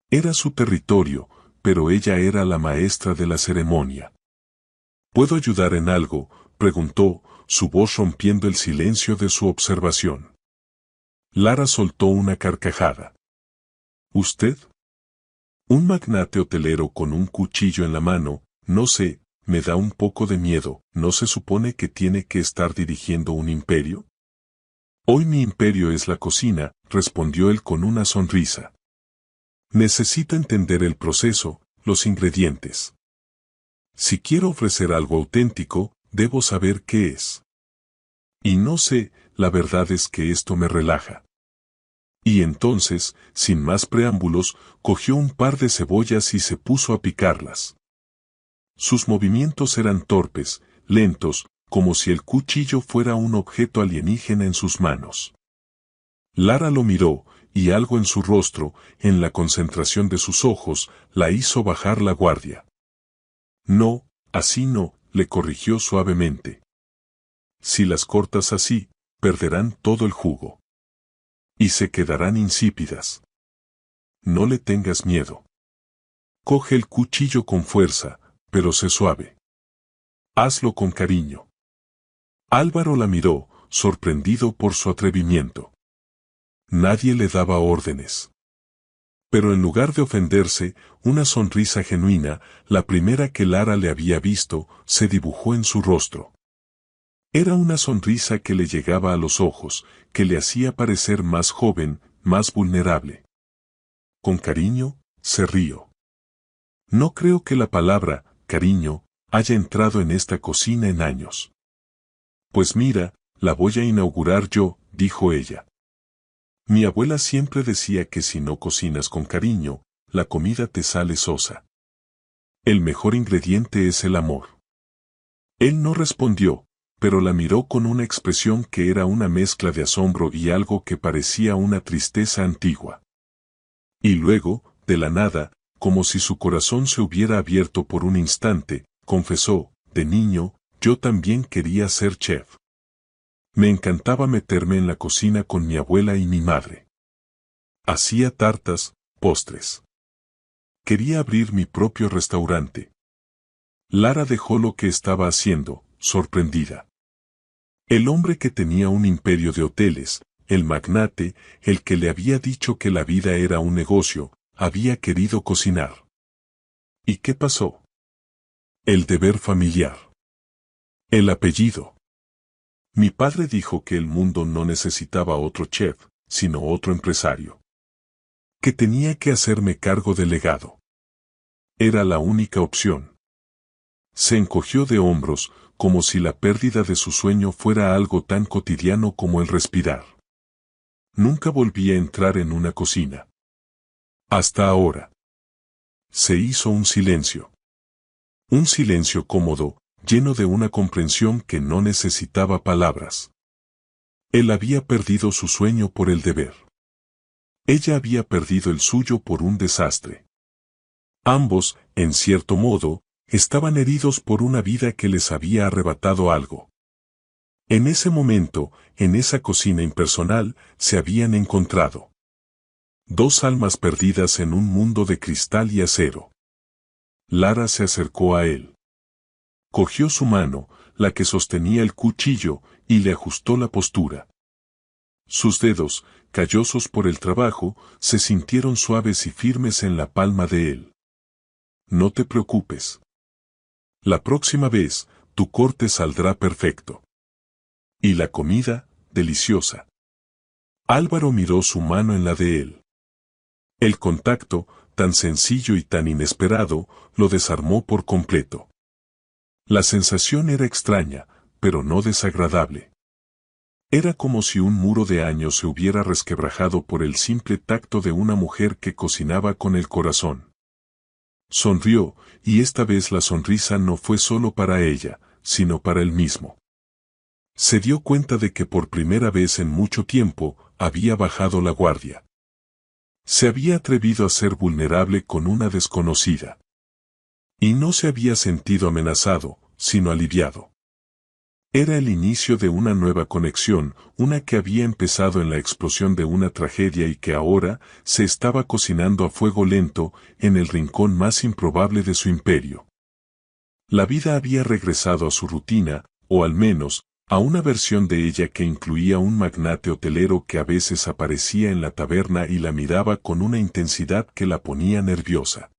Era su territorio, pero ella era la maestra de la ceremonia. ¿Puedo ayudar en algo?, preguntó, su voz rompiendo el silencio de su observación. Lara soltó una carcajada. ¿Usted? Un magnate hotelero con un cuchillo en la mano, no sé, me da un poco de miedo, ¿no se supone que tiene que estar dirigiendo un imperio? Hoy mi imperio es la cocina, respondió él con una sonrisa. Necesito entender el proceso, los ingredientes. Si quiero ofrecer algo auténtico, debo saber qué es. Y no sé, la verdad es que esto me relaja. Y entonces, sin más preámbulos, cogió un par de cebollas y se puso a picarlas. Sus movimientos eran torpes, lentos, como si el cuchillo fuera un objeto alienígena en sus manos. Lara lo miró, y algo en su rostro, en la concentración de sus ojos, la hizo bajar la guardia. No, así no, le corrigió suavemente. Si las cortas así, perderán todo el jugo. Y se quedarán insípidas. No le tengas miedo. Coge el cuchillo con fuerza, pero sé suave. Hazlo con cariño. Álvaro la miró, sorprendido por su atrevimiento. Nadie le daba órdenes. Pero en lugar de ofenderse, una sonrisa genuina, la primera que Lara le había visto, se dibujó en su rostro. Era una sonrisa que le llegaba a los ojos, que le hacía parecer más joven, más vulnerable. Con cariño, se rió. No creo que la palabra, cariño, haya entrado en esta cocina en años. Pues mira, la voy a inaugurar yo, dijo ella. Mi abuela siempre decía que si no cocinas con cariño, la comida te sale sosa. El mejor ingrediente es el amor. Él no respondió, pero la miró con una expresión que era una mezcla de asombro y algo que parecía una tristeza antigua. Y luego, de la nada, como si su corazón se hubiera abierto por un instante, confesó, de niño, yo también quería ser chef. Me encantaba meterme en la cocina con mi abuela y mi madre. Hacía tartas, postres. Quería abrir mi propio restaurante. Lara dejó lo que estaba haciendo, sorprendida. El hombre que tenía un imperio de hoteles, el magnate, el que le había dicho que la vida era un negocio, había querido cocinar. ¿Y qué pasó? El deber familiar. El apellido. Mi padre dijo que el mundo no necesitaba otro chef, sino otro empresario. Que tenía que hacerme cargo del legado. Era la única opción. Se encogió de hombros, como si la pérdida de su sueño fuera algo tan cotidiano como el respirar. Nunca volví a entrar en una cocina. Hasta ahora. Se hizo un silencio. Un silencio cómodo, lleno de una comprensión que no necesitaba palabras. Él había perdido su sueño por el deber. Ella había perdido el suyo por un desastre. Ambos, en cierto modo, estaban heridos por una vida que les había arrebatado algo. En ese momento, en esa cocina impersonal, se habían encontrado. Dos almas perdidas en un mundo de cristal y acero. Lara se acercó a él. Cogió su mano, la que sostenía el cuchillo, y le ajustó la postura. Sus dedos, callosos por el trabajo, se sintieron suaves y firmes en la palma de él. No te preocupes. La próxima vez, tu corte saldrá perfecto. Y la comida, deliciosa. Álvaro miró su mano en la de él. El contacto, tan sencillo y tan inesperado, lo desarmó por completo. La sensación era extraña, pero no desagradable. Era como si un muro de años se hubiera resquebrajado por el simple tacto de una mujer que cocinaba con el corazón. Sonrió, y esta vez la sonrisa no fue solo para ella, sino para él mismo. Se dio cuenta de que por primera vez en mucho tiempo, había bajado la guardia. Se había atrevido a ser vulnerable con una desconocida. Y no se había sentido amenazado, sino aliviado. Era el inicio de una nueva conexión, una que había empezado en la explosión de una tragedia y que ahora se estaba cocinando a fuego lento en el rincón más improbable de su imperio. La vida había regresado a su rutina, o al menos, a una versión de ella que incluía un magnate hotelero que a veces aparecía en la taberna y la miraba con una intensidad que la ponía nerviosa.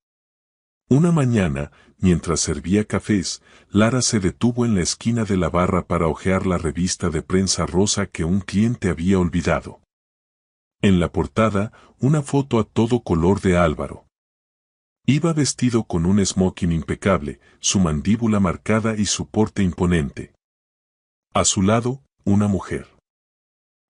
Una mañana, mientras servía cafés, Lara se detuvo en la esquina de la barra para hojear la revista de prensa rosa que un cliente había olvidado. En la portada, una foto a todo color de Álvaro. Iba vestido con un smoking impecable, su mandíbula marcada y su porte imponente. A su lado, una mujer.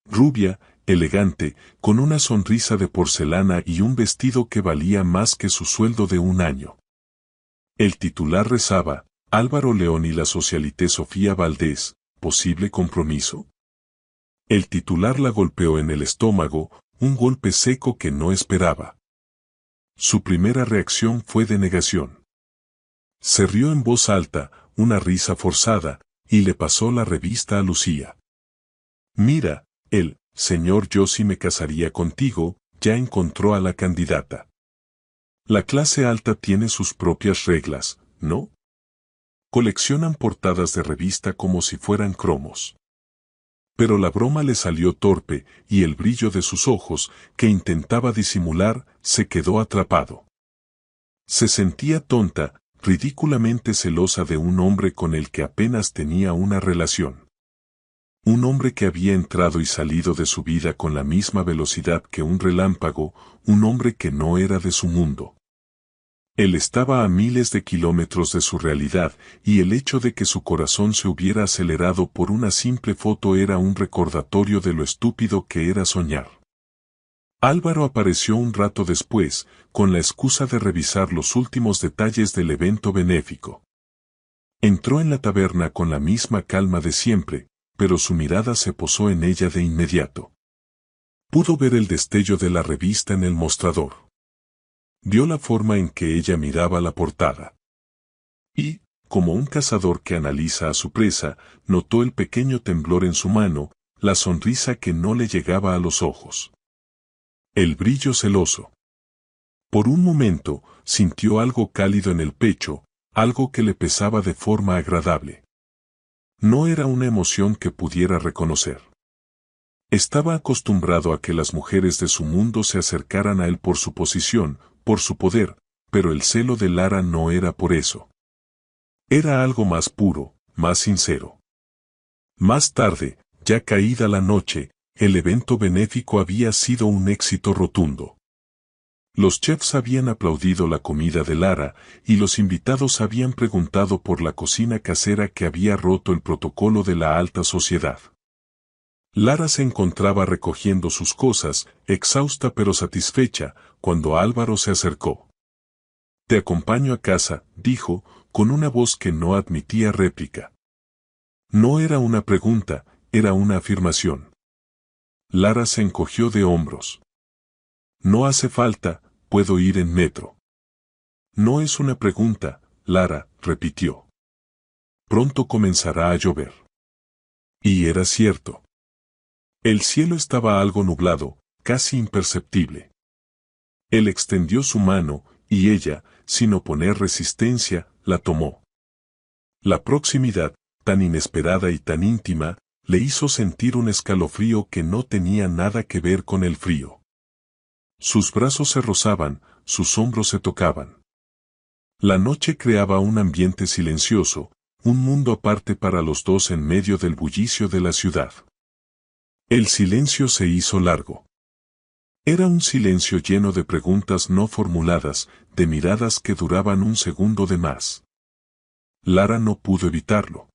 Rubia, elegante, con una sonrisa de porcelana y un vestido que valía más que su sueldo de un año. El titular rezaba, Álvaro León y la socialité Sofía Valdés, ¿posible compromiso? El titular la golpeó en el estómago, un golpe seco que no esperaba. Su primera reacción fue de negación. Se rió en voz alta, una risa forzada, y le pasó la revista a Lucía. Mira, señor yo sí me casaría contigo, ya encontró a la candidata. La clase alta tiene sus propias reglas, ¿no? Coleccionan portadas de revista como si fueran cromos. Pero la broma le salió torpe y el brillo de sus ojos, que intentaba disimular, se quedó atrapado. Se sentía tonta, ridículamente celosa de un hombre con el que apenas tenía una relación. Un hombre que había entrado y salido de su vida con la misma velocidad que un relámpago, un hombre que no era de su mundo. Él estaba a miles de kilómetros de su realidad, y el hecho de que su corazón se hubiera acelerado por una simple foto era un recordatorio de lo estúpido que era soñar. Álvaro apareció un rato después, con la excusa de revisar los últimos detalles del evento benéfico. Entró en la taberna con la misma calma de siempre, pero su mirada se posó en ella de inmediato. Pudo ver el destello de la revista en el mostrador. Vio la forma en que ella miraba la portada. Y, como un cazador que analiza a su presa, notó el pequeño temblor en su mano, la sonrisa que no le llegaba a los ojos. El brillo celoso. Por un momento, sintió algo cálido en el pecho, algo que le pesaba de forma agradable. No era una emoción que pudiera reconocer. Estaba acostumbrado a que las mujeres de su mundo se acercaran a él por su posición, por su poder, pero el celo de Lara no era por eso. Era algo más puro, más sincero. Más tarde, ya caída la noche, el evento benéfico había sido un éxito rotundo. Los chefs habían aplaudido la comida de Lara, y los invitados habían preguntado por la cocina casera que había roto el protocolo de la alta sociedad. Lara se encontraba recogiendo sus cosas, exhausta pero satisfecha, cuando Álvaro se acercó. «Te acompaño a casa», dijo, con una voz que no admitía réplica. No era una pregunta, era una afirmación. Lara se encogió de hombros. «No hace falta, puedo ir en metro». «No es una pregunta», Lara repitió. «Pronto comenzará a llover». Y era cierto. El cielo estaba algo nublado, casi imperceptible. Él extendió su mano, y ella, sin oponer resistencia, la tomó. La proximidad, tan inesperada y tan íntima, le hizo sentir un escalofrío que no tenía nada que ver con el frío. Sus brazos se rozaban, sus hombros se tocaban. La noche creaba un ambiente silencioso, un mundo aparte para los dos en medio del bullicio de la ciudad. El silencio se hizo largo. Era un silencio lleno de preguntas no formuladas, de miradas que duraban un segundo de más. Lara no pudo evitarlo.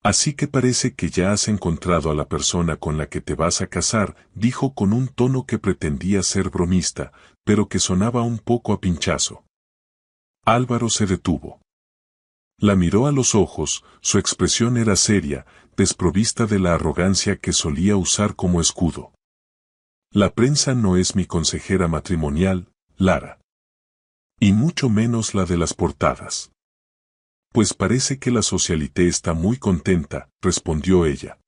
«Así que parece que ya has encontrado a la persona con la que te vas a casar», dijo con un tono que pretendía ser bromista, pero que sonaba un poco a pinchazo. Álvaro se detuvo. La miró a los ojos, su expresión era seria, desprovista de la arrogancia que solía usar como escudo. «La prensa no es mi consejera matrimonial, Lara. Y mucho menos la de las portadas. Pues parece que la socialité está muy contenta, respondió ella.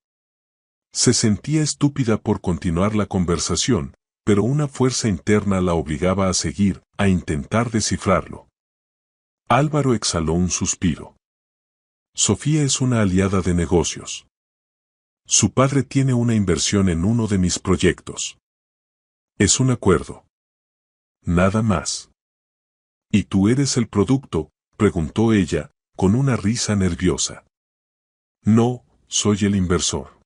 Se sentía estúpida por continuar la conversación, pero una fuerza interna la obligaba a seguir, a intentar descifrarlo. Álvaro exhaló un suspiro. Sofía es una aliada de negocios. Su padre tiene una inversión en uno de mis proyectos. Es un acuerdo. Nada más. ¿Y tú eres el producto?, preguntó ella, con una risa nerviosa. No, soy el inversor.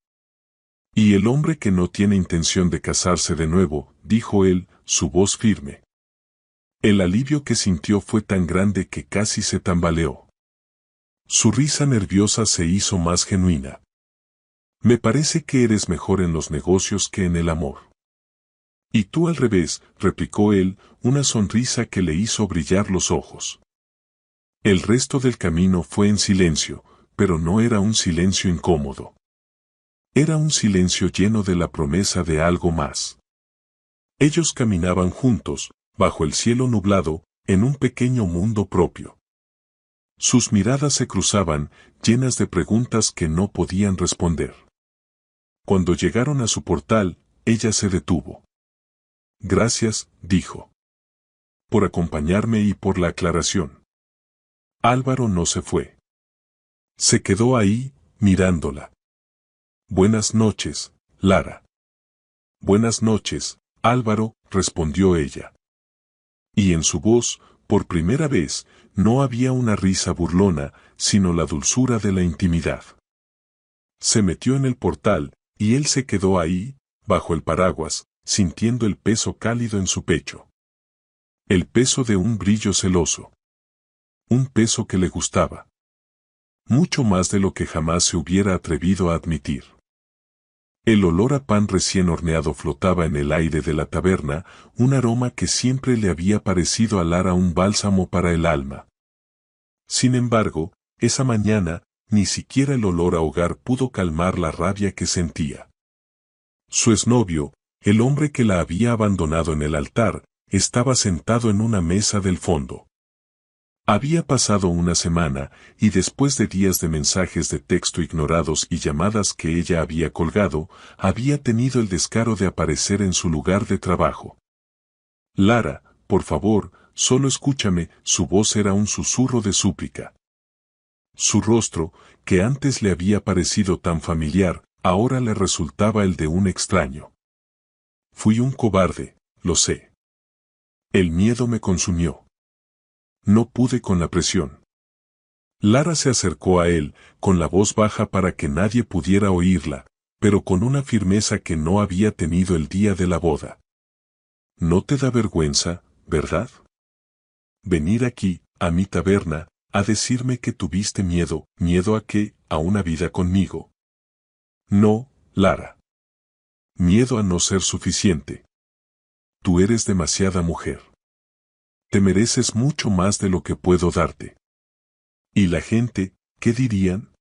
Y el hombre que no tiene intención de casarse de nuevo, dijo él, su voz firme. El alivio que sintió fue tan grande que casi se tambaleó. Su risa nerviosa se hizo más genuina. Me parece que eres mejor en los negocios que en el amor. Y tú al revés, replicó él, una sonrisa que le hizo brillar los ojos. El resto del camino fue en silencio, pero no era un silencio incómodo. Era un silencio lleno de la promesa de algo más. Ellos caminaban juntos, bajo el cielo nublado, en un pequeño mundo propio. Sus miradas se cruzaban, llenas de preguntas que no podían responder. Cuando llegaron a su portal, ella se detuvo. Gracias, dijo. Por acompañarme y por la aclaración. Álvaro no se fue. Se quedó ahí, mirándola. Buenas noches, Lara. Buenas noches, Álvaro, respondió ella. Y en su voz, por primera vez, no había una risa burlona, sino la dulzura de la intimidad. Se metió en el portal, y él se quedó ahí, bajo el paraguas, sintiendo el peso cálido en su pecho. El peso de un brillo celoso. Un peso que le gustaba. Mucho más de lo que jamás se hubiera atrevido a admitir. El olor a pan recién horneado flotaba en el aire de la taberna, un aroma que siempre le había parecido a Lara un bálsamo para el alma. Sin embargo, esa mañana, ni siquiera el olor a hogar pudo calmar la rabia que sentía. Su exnovio, el hombre que la había abandonado en el altar, estaba sentado en una mesa del fondo. Había pasado una semana, y después de días de mensajes de texto ignorados y llamadas que ella había colgado, había tenido el descaro de aparecer en su lugar de trabajo. Lara, por favor, solo escúchame, su voz era un susurro de súplica. Su rostro, que antes le había parecido tan familiar, ahora le resultaba el de un extraño. Fui un cobarde, lo sé. El miedo me consumió. No pude con la presión. Lara se acercó a él, con la voz baja para que nadie pudiera oírla, pero con una firmeza que no había tenido el día de la boda. ¿No te da vergüenza, verdad? Venir aquí, a mi taberna, a decirme que tuviste miedo. ¿Miedo a qué? ¿A una vida conmigo? No, Lara. Miedo a no ser suficiente. Tú eres demasiada mujer. Te mereces mucho más de lo que puedo darte. ¿Y la gente, qué dirían?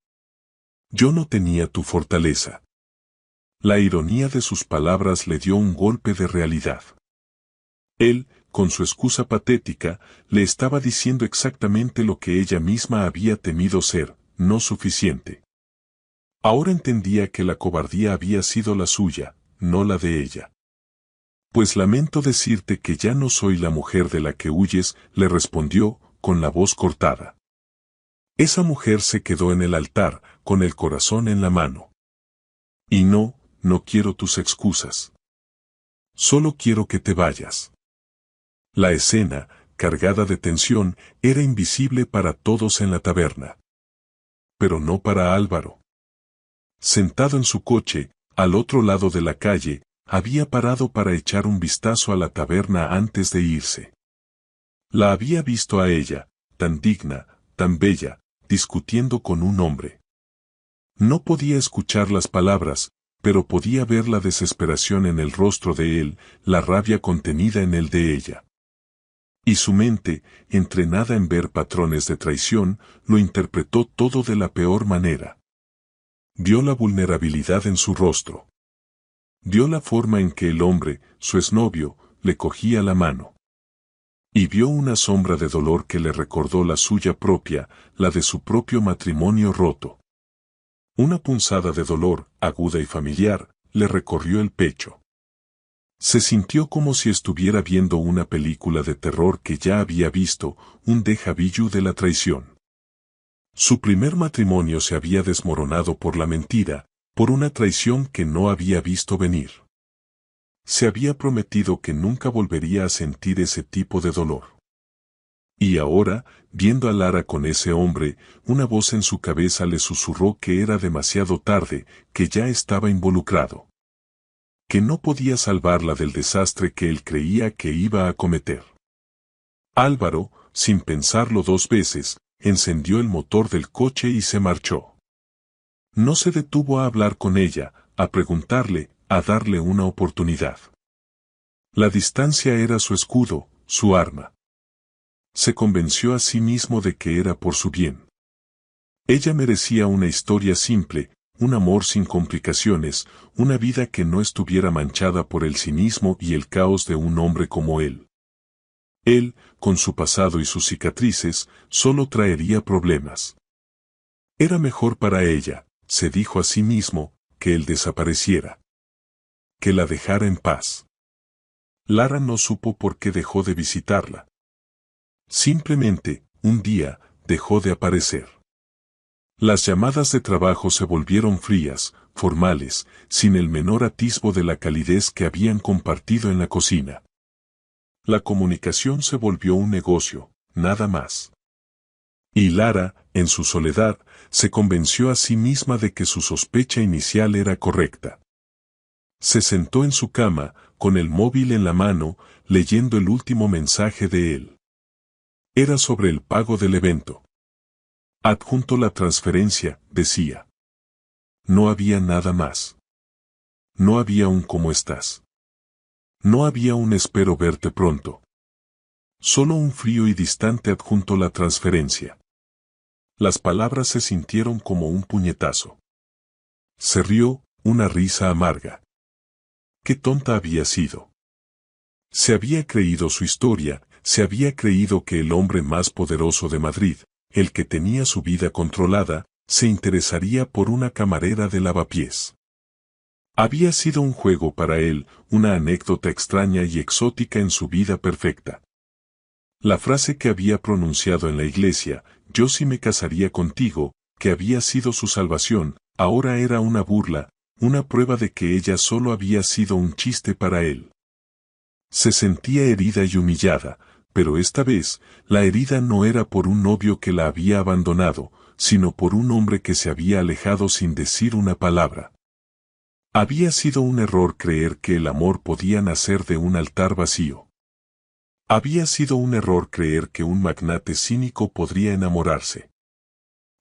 Yo no tenía tu fortaleza. La ironía de sus palabras le dio un golpe de realidad. Él, con su excusa patética, le estaba diciendo exactamente lo que ella misma había temido ser, no suficiente. Ahora entendía que la cobardía había sido la suya, no la de ella. Pues lamento decirte que ya no soy la mujer de la que huyes, le respondió, con la voz cortada. Esa mujer se quedó en el altar, con el corazón en la mano. Y no quiero tus excusas. Solo quiero que te vayas. La escena, cargada de tensión, era invisible para todos en la taberna. Pero no para Álvaro. Sentado en su coche, al otro lado de la calle, había parado para echar un vistazo a la taberna antes de irse. La había visto a ella, tan digna, tan bella, discutiendo con un hombre. No podía escuchar las palabras, pero podía ver la desesperación en el rostro de él, la rabia contenida en el de ella. Y su mente, entrenada en ver patrones de traición, lo interpretó todo de la peor manera. Vio la vulnerabilidad en su rostro. Vio la forma en que el hombre, su exnovio, le cogía la mano. Y vio una sombra de dolor que le recordó la suya propia, la de su propio matrimonio roto. Una punzada de dolor, aguda y familiar, le recorrió el pecho. Se sintió como si estuviera viendo una película de terror que ya había visto, un déjà vu de la traición. Su primer matrimonio se había desmoronado por la mentira, por una traición que no había visto venir. Se había prometido que nunca volvería a sentir ese tipo de dolor. Y ahora, viendo a Lara con ese hombre, una voz en su cabeza le susurró que era demasiado tarde, que ya estaba involucrado. Que no podía salvarla del desastre que él creía que iba a cometer. Álvaro, sin pensarlo dos veces, encendió el motor del coche y se marchó. No se detuvo a hablar con ella, a preguntarle, a darle una oportunidad. La distancia era su escudo, su arma. Se convenció a sí mismo de que era por su bien. Ella merecía una historia simple, un amor sin complicaciones, una vida que no estuviera manchada por el cinismo y el caos de un hombre como él. Él, con su pasado y sus cicatrices, solo traería problemas. Era mejor para ella, se dijo a sí mismo, que él desapareciera. Que la dejara en paz. Lara no supo por qué dejó de visitarla. Simplemente, un día, dejó de aparecer. Las llamadas de trabajo se volvieron frías, formales, sin el menor atisbo de la calidez que habían compartido en la cocina. La comunicación se volvió un negocio, nada más. Y Lara, en su soledad, se convenció a sí misma de que su sospecha inicial era correcta. Se sentó en su cama, con el móvil en la mano, leyendo el último mensaje de él. Era sobre el pago del evento. Adjunto la transferencia, decía. No había nada más. No había un ¿cómo estás? No había un espero verte pronto. Solo un frío y distante adjunto la transferencia. Las palabras se sintieron como un puñetazo. Se rió, una risa amarga. Qué tonta había sido. Se había creído su historia, se había creído que el hombre más poderoso de Madrid, el que tenía su vida controlada, se interesaría por una camarera de lavapiés. Había sido un juego para él, una anécdota extraña y exótica en su vida perfecta. La frase que había pronunciado en la iglesia, yo sí me casaría contigo, que había sido su salvación, ahora era una burla, una prueba de que ella solo había sido un chiste para él. Se sentía herida y humillada, pero esta vez, la herida no era por un novio que la había abandonado, sino por un hombre que se había alejado sin decir una palabra. Había sido un error creer que el amor podía nacer de un altar vacío. Había sido un error creer que un magnate cínico podría enamorarse.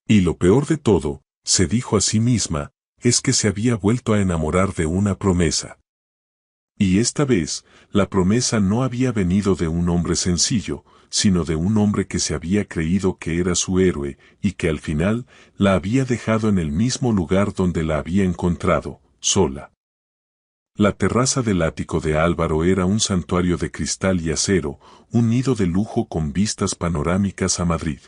Y lo peor de todo, se dijo a sí misma, es que se había vuelto a enamorar de una promesa. Y esta vez, la promesa no había venido de un hombre sencillo, sino de un hombre que se había creído que era su héroe, y que al final, la había dejado en el mismo lugar donde la había encontrado, sola. La terraza del ático de Álvaro era un santuario de cristal y acero, un nido de lujo con vistas panorámicas a Madrid.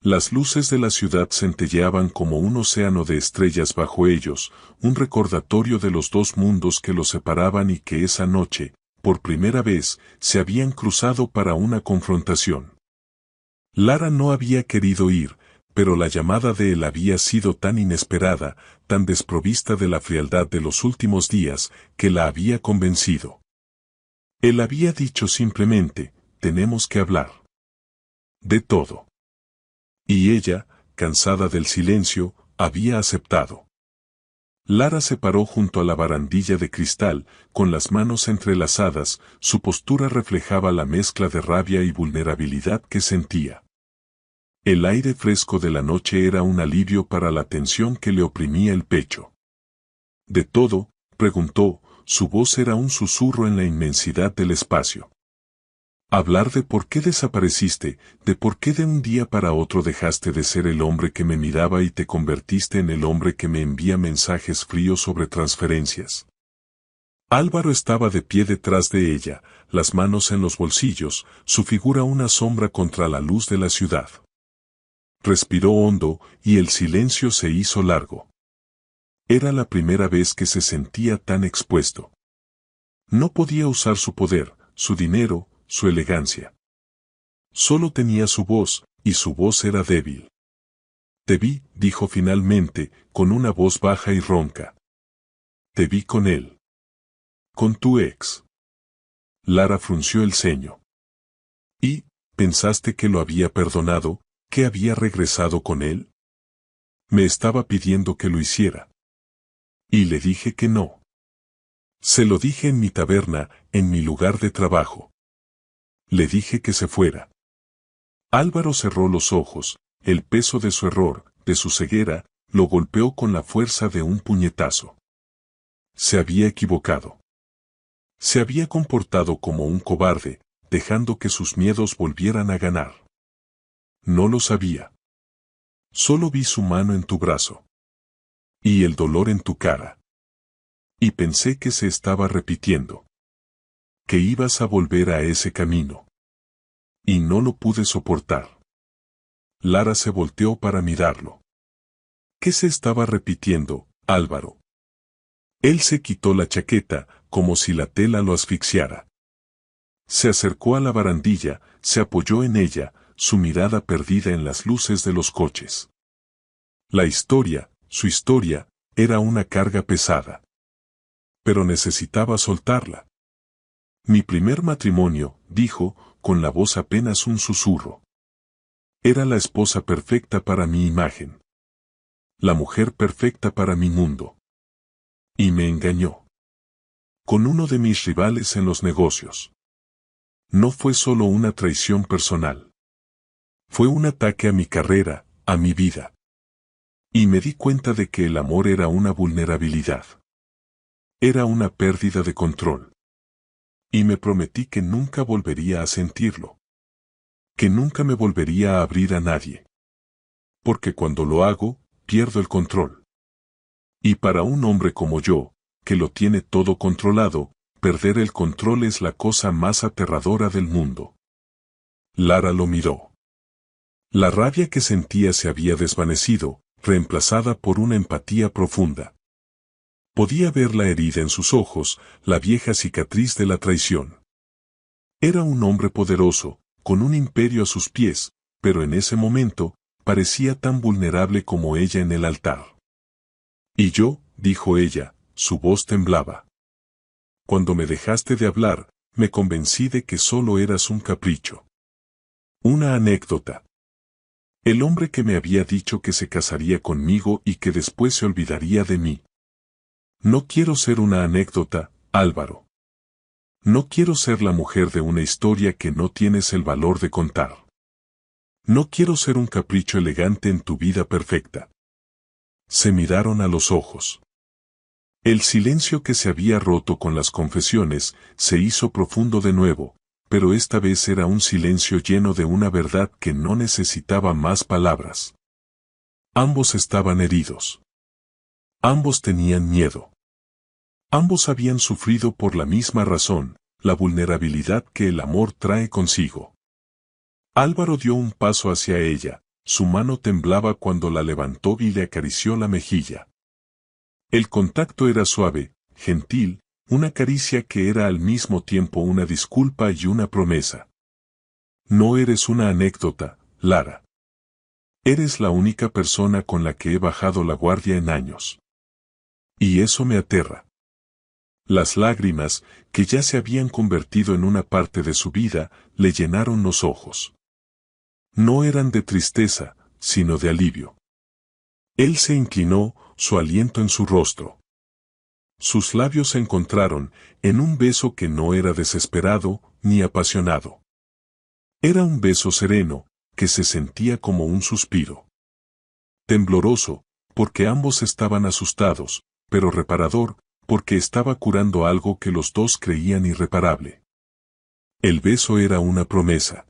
Las luces de la ciudad centelleaban como un océano de estrellas bajo ellos, un recordatorio de los dos mundos que los separaban y que esa noche, por primera vez, se habían cruzado para una confrontación. Lara no había querido ir, pero la llamada de él había sido tan inesperada, tan desprovista de la frialdad de los últimos días, que la había convencido. Él había dicho simplemente, tenemos que hablar. De todo. Y ella, cansada del silencio, había aceptado. Lara se paró junto a la barandilla de cristal, con las manos entrelazadas, su postura reflejaba la mezcla de rabia y vulnerabilidad que sentía. El aire fresco de la noche era un alivio para la tensión que le oprimía el pecho. ¿De todo?, preguntó, su voz era un susurro en la inmensidad del espacio. Hablar de por qué desapareciste, de por qué de un día para otro dejaste de ser el hombre que me miraba y te convertiste en el hombre que me envía mensajes fríos sobre transferencias. Álvaro estaba de pie detrás de ella, las manos en los bolsillos, su figura una sombra contra la luz de la ciudad. Respiró hondo y el silencio se hizo largo. Era la primera vez que se sentía tan expuesto. No podía usar su poder, su dinero, su elegancia. Solo tenía su voz, y su voz era débil. Te vi, dijo finalmente, con una voz baja y ronca. Te vi con él. Con tu ex. Lara frunció el ceño. ¿Y, pensaste que lo había perdonado, que había regresado con él? Me estaba pidiendo que lo hiciera. Y le dije que no. Se lo dije en mi taberna, en mi lugar de trabajo. Le dije que se fuera. Álvaro cerró los ojos, el peso de su error, de su ceguera, lo golpeó con la fuerza de un puñetazo. Se había equivocado. Se había comportado como un cobarde, dejando que sus miedos volvieran a ganar. No lo sabía. Solo vi su mano en tu brazo. Y el dolor en tu cara. Y pensé que se estaba repitiendo. Que ibas a volver a ese camino. Y no lo pude soportar. Lara se volteó para mirarlo. ¿Qué se estaba repitiendo, Álvaro? Él se quitó la chaqueta, como si la tela lo asfixiara. Se acercó a la barandilla, se apoyó en ella, su mirada perdida en las luces de los coches. La historia, su historia, era una carga pesada. Pero necesitaba soltarla. Mi primer matrimonio, dijo, con la voz apenas un susurro. Era la esposa perfecta para mi imagen. La mujer perfecta para mi mundo. Y me engañó. Con uno de mis rivales en los negocios. No fue solo una traición personal. Fue un ataque a mi carrera, a mi vida. Y me di cuenta de que el amor era una vulnerabilidad. Era una pérdida de control. Y me prometí que nunca volvería a sentirlo. Que nunca me volvería a abrir a nadie. Porque cuando lo hago, pierdo el control. Y para un hombre como yo, que lo tiene todo controlado, perder el control es la cosa más aterradora del mundo. Lara lo miró. La rabia que sentía se había desvanecido, reemplazada por una empatía profunda. Podía ver la herida en sus ojos, la vieja cicatriz de la traición. Era un hombre poderoso, con un imperio a sus pies, pero en ese momento, parecía tan vulnerable como ella en el altar. Y yo, dijo ella, su voz temblaba. Cuando me dejaste de hablar, me convencí de que solo eras un capricho. Una anécdota. El hombre que me había dicho que se casaría conmigo y que después se olvidaría de mí. No quiero ser una anécdota, Álvaro. No quiero ser la mujer de una historia que no tienes el valor de contar. No quiero ser un capricho elegante en tu vida perfecta. Se miraron a los ojos. El silencio que se había roto con las confesiones se hizo profundo de nuevo, pero esta vez era un silencio lleno de una verdad que no necesitaba más palabras. Ambos estaban heridos. Ambos tenían miedo. Ambos habían sufrido por la misma razón, la vulnerabilidad que el amor trae consigo. Álvaro dio un paso hacia ella, su mano temblaba cuando la levantó y le acarició la mejilla. El contacto era suave, gentil, una caricia que era al mismo tiempo una disculpa y una promesa. No eres una anécdota, Lara. Eres la única persona con la que he bajado la guardia en años. Y eso me aterra. Las lágrimas, que ya se habían convertido en una parte de su vida, le llenaron los ojos. No eran de tristeza, sino de alivio. Él se inclinó, su aliento en su rostro. Sus labios se encontraron, en un beso que no era desesperado, ni apasionado. Era un beso sereno, que se sentía como un suspiro. Tembloroso, porque ambos estaban asustados, pero reparador, porque estaba curando algo que los dos creían irreparable. El beso era una promesa.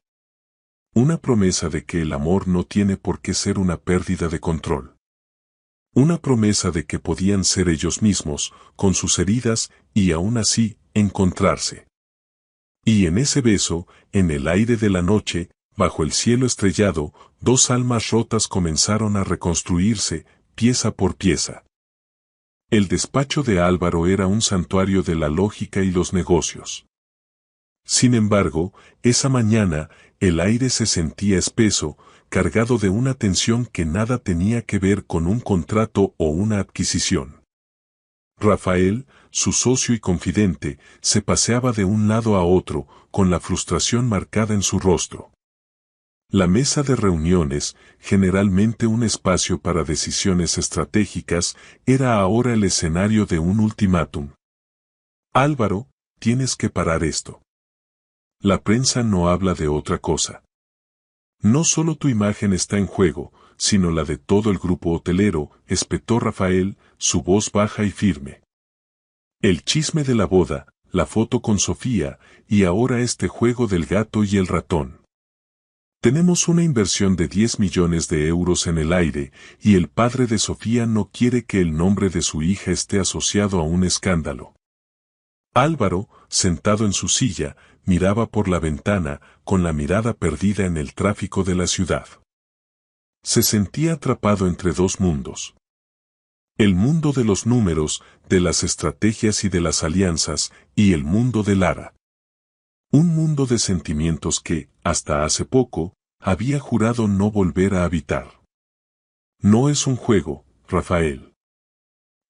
Una promesa de que el amor no tiene por qué ser una pérdida de control. Una promesa de que podían ser ellos mismos, con sus heridas, y aún así, encontrarse. Y en ese beso, en el aire de la noche, bajo el cielo estrellado, dos almas rotas comenzaron a reconstruirse, pieza por pieza. El despacho de Álvaro era un santuario de la lógica y los negocios. Sin embargo, esa mañana, el aire se sentía espeso, cargado de una tensión que nada tenía que ver con un contrato o una adquisición. Rafael, su socio y confidente, se paseaba de un lado a otro, con la frustración marcada en su rostro. La mesa de reuniones, generalmente un espacio para decisiones estratégicas, era ahora el escenario de un ultimátum. Álvaro, tienes que parar esto. La prensa no habla de otra cosa. No solo tu imagen está en juego, sino la de todo el grupo hotelero, espetó Rafael, su voz baja y firme. El chisme de la boda, la foto con Sofía, y ahora este juego del gato y el ratón. Tenemos una inversión de 10 millones de euros en el aire, y el padre de Sofía no quiere que el nombre de su hija esté asociado a un escándalo. Álvaro, sentado en su silla, miraba por la ventana, con la mirada perdida en el tráfico de la ciudad. Se sentía atrapado entre dos mundos. El mundo de los números, de las estrategias y de las alianzas, y el mundo de Lara. Un mundo de sentimientos que, hasta hace poco, había jurado no volver a habitar. No es un juego, Rafael.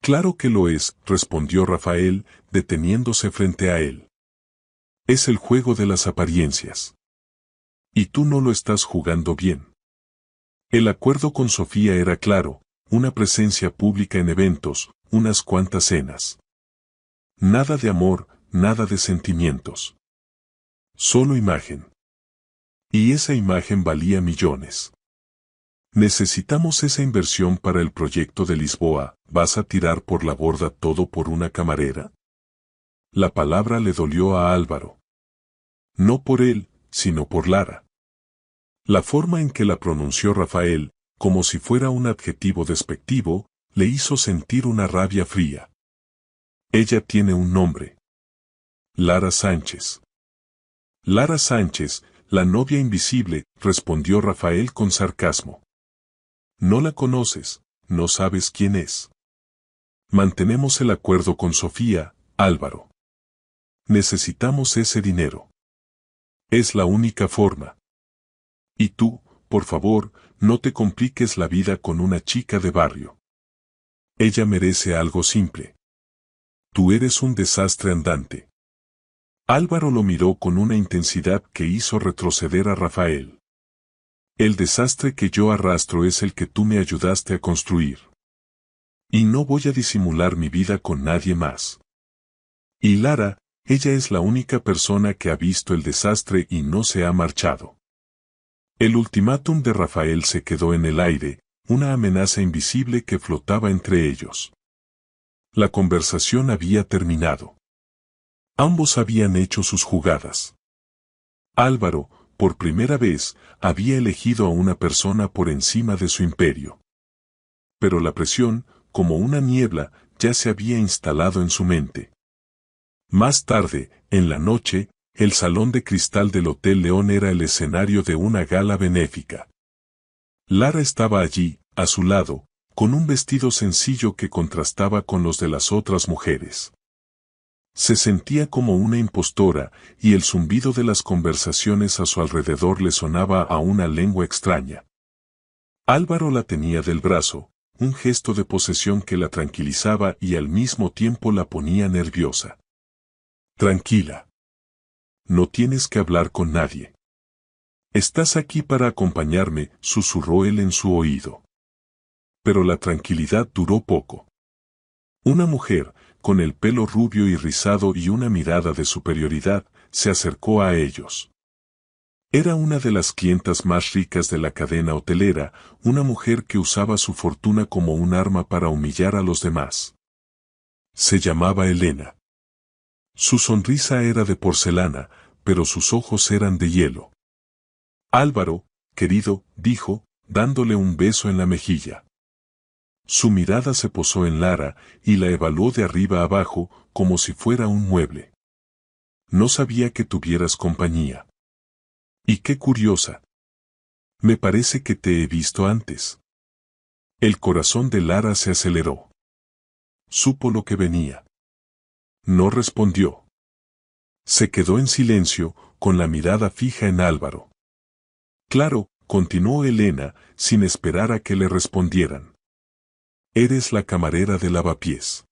Claro que lo es, respondió Rafael, deteniéndose frente a él. Es el juego de las apariencias. Y tú no lo estás jugando bien. El acuerdo con Sofía era claro, una presencia pública en eventos, unas cuantas cenas. Nada de amor, nada de sentimientos. Solo imagen. Y esa imagen valía millones. Necesitamos esa inversión para el proyecto de Lisboa, ¿vas a tirar por la borda todo por una camarera? La palabra le dolió a Álvaro. No por él, sino por Lara. La forma en que la pronunció Rafael, como si fuera un adjetivo despectivo, le hizo sentir una rabia fría. Ella tiene un nombre. Lara Sánchez. Lara Sánchez, la novia invisible, respondió Rafael con sarcasmo. No la conoces, no sabes quién es. Mantenemos el acuerdo con Sofía, Álvaro. Necesitamos ese dinero. Es la única forma. Y tú, por favor, no te compliques la vida con una chica de barrio. Ella merece algo simple. Tú eres un desastre andante. Álvaro lo miró con una intensidad que hizo retroceder a Rafael. El desastre que yo arrastro es el que tú me ayudaste a construir. Y no voy a disimular mi vida con nadie más. Y Lara, ella es la única persona que ha visto el desastre y no se ha marchado. El ultimátum de Rafael se quedó en el aire, una amenaza invisible que flotaba entre ellos. La conversación había terminado. Ambos habían hecho sus jugadas. Álvaro, por primera vez, había elegido a una persona por encima de su imperio. Pero la presión, como una niebla, ya se había instalado en su mente. Más tarde, en la noche, el salón de cristal del Hotel León era el escenario de una gala benéfica. Lara estaba allí, a su lado, con un vestido sencillo que contrastaba con los de las otras mujeres. Se sentía como una impostora, y el zumbido de las conversaciones a su alrededor le sonaba a una lengua extraña. Álvaro la tenía del brazo, un gesto de posesión que la tranquilizaba y al mismo tiempo la ponía nerviosa. Tranquila. No tienes que hablar con nadie. Estás aquí para acompañarme, susurró él en su oído. Pero la tranquilidad duró poco. Una mujer, con el pelo rubio y rizado y una mirada de superioridad, se acercó a ellos. Era una de las clientas más ricas de la cadena hotelera, una mujer que usaba su fortuna como un arma para humillar a los demás. Se llamaba Elena. Su sonrisa era de porcelana, pero sus ojos eran de hielo. Álvaro, querido, dijo, dándole un beso en la mejilla. Su mirada se posó en Lara y la evaluó de arriba abajo como si fuera un mueble. No sabía que tuvieras compañía. Y qué curiosa. Me parece que te he visto antes. El corazón de Lara se aceleró. Supo lo que venía. No respondió. Se quedó en silencio, con la mirada fija en Álvaro. Claro, continuó Elena, sin esperar a que le respondieran. Eres la camarera de Lavapiés.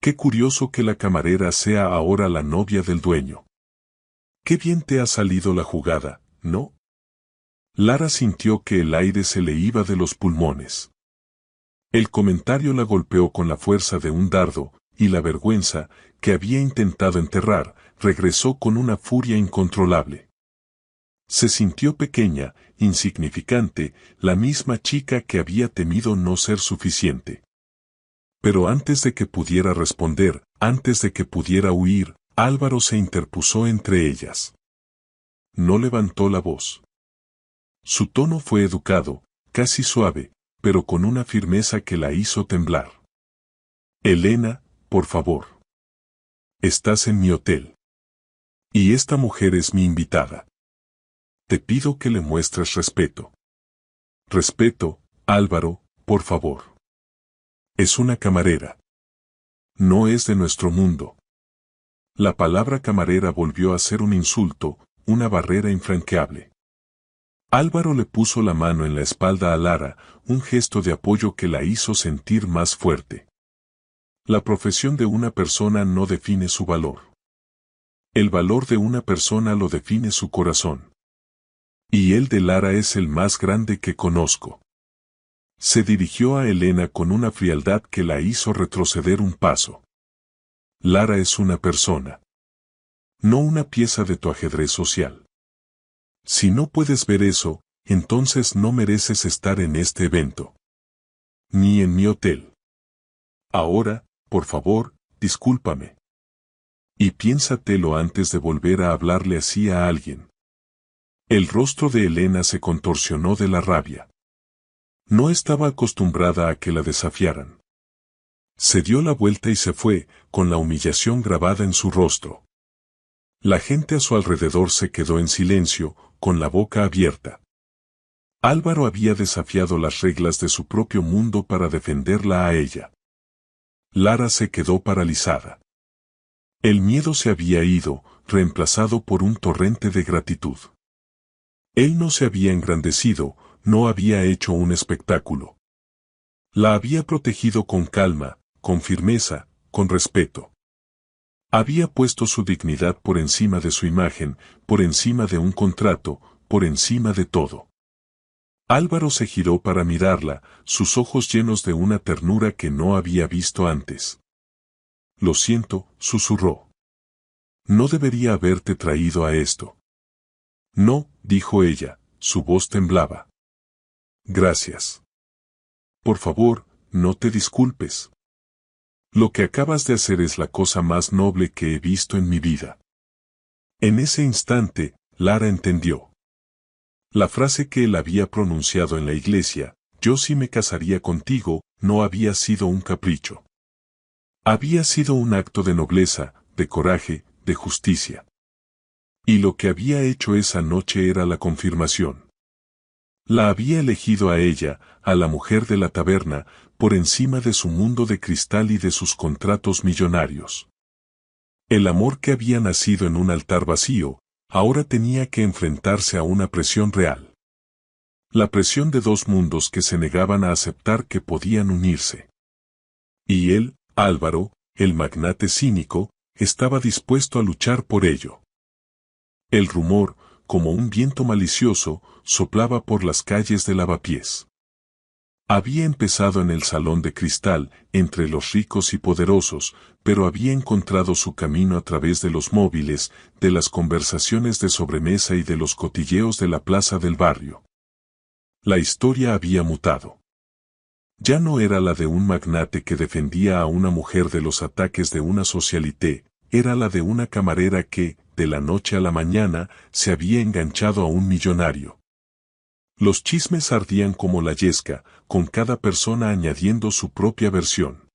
Qué curioso que la camarera sea ahora la novia del dueño. Qué bien te ha salido la jugada, ¿no? Lara sintió que el aire se le iba de los pulmones. El comentario la golpeó con la fuerza de un dardo, y la vergüenza, que había intentado enterrar, regresó con una furia incontrolable. Se sintió pequeña, insignificante, la misma chica que había temido no ser suficiente. Pero antes de que pudiera responder, antes de que pudiera huir, Álvaro se interpuso entre ellas. No levantó la voz. Su tono fue educado, casi suave, pero con una firmeza que la hizo temblar. Elena, por favor. Estás en mi hotel. Y esta mujer es mi invitada. Te pido que le muestres respeto. Respeto, Álvaro, por favor. Es una camarera. No es de nuestro mundo. La palabra camarera volvió a ser un insulto, una barrera infranqueable. Álvaro le puso la mano en la espalda a Lara, un gesto de apoyo que la hizo sentir más fuerte. La profesión de una persona no define su valor. El valor de una persona lo define su corazón. Y el de Lara es el más grande que conozco. Se dirigió a Elena con una frialdad que la hizo retroceder un paso. Lara es una persona. No una pieza de tu ajedrez social. Si no puedes ver eso, entonces no mereces estar en este evento. Ni en mi hotel. Ahora, por favor, discúlpame. Y piénsatelo antes de volver a hablarle así a alguien. El rostro de Elena se contorsionó de la rabia. No estaba acostumbrada a que la desafiaran. Se dio la vuelta y se fue, con la humillación grabada en su rostro. La gente a su alrededor se quedó en silencio, con la boca abierta. Álvaro había desafiado las reglas de su propio mundo para defenderla a ella. Lara se quedó paralizada. El miedo se había ido, reemplazado por un torrente de gratitud. Él no se había engrandecido, no había hecho un espectáculo. La había protegido con calma, con firmeza, con respeto. Había puesto su dignidad por encima de su imagen, por encima de un contrato, por encima de todo. Álvaro se giró para mirarla, sus ojos llenos de una ternura que no había visto antes. Lo siento, susurró. No debería haberte traído a esto. No, dijo ella, su voz temblaba. Gracias. Por favor, no te disculpes. Lo que acabas de hacer es la cosa más noble que he visto en mi vida. En ese instante, Lara entendió. La frase que él había pronunciado en la iglesia, yo sí me casaría contigo, no había sido un capricho. Había sido un acto de nobleza, de coraje, de justicia. Y lo que había hecho esa noche era la confirmación. La había elegido a ella, a la mujer de la taberna, por encima de su mundo de cristal y de sus contratos millonarios. El amor que había nacido en un altar vacío, ahora tenía que enfrentarse a una presión real. La presión de dos mundos que se negaban a aceptar que podían unirse. Y él, Álvaro, el magnate cínico, estaba dispuesto a luchar por ello. El rumor, como un viento malicioso, soplaba por las calles de Lavapiés. Había empezado en el salón de cristal, entre los ricos y poderosos, pero había encontrado su camino a través de los móviles, de las conversaciones de sobremesa y de los cotilleos de la plaza del barrio. La historia había mutado. Ya no era la de un magnate que defendía a una mujer de los ataques de una socialité, era la de una camarera que, de la noche a la mañana, se había enganchado a un millonario. Los chismes ardían como la yesca, con cada persona añadiendo su propia versión.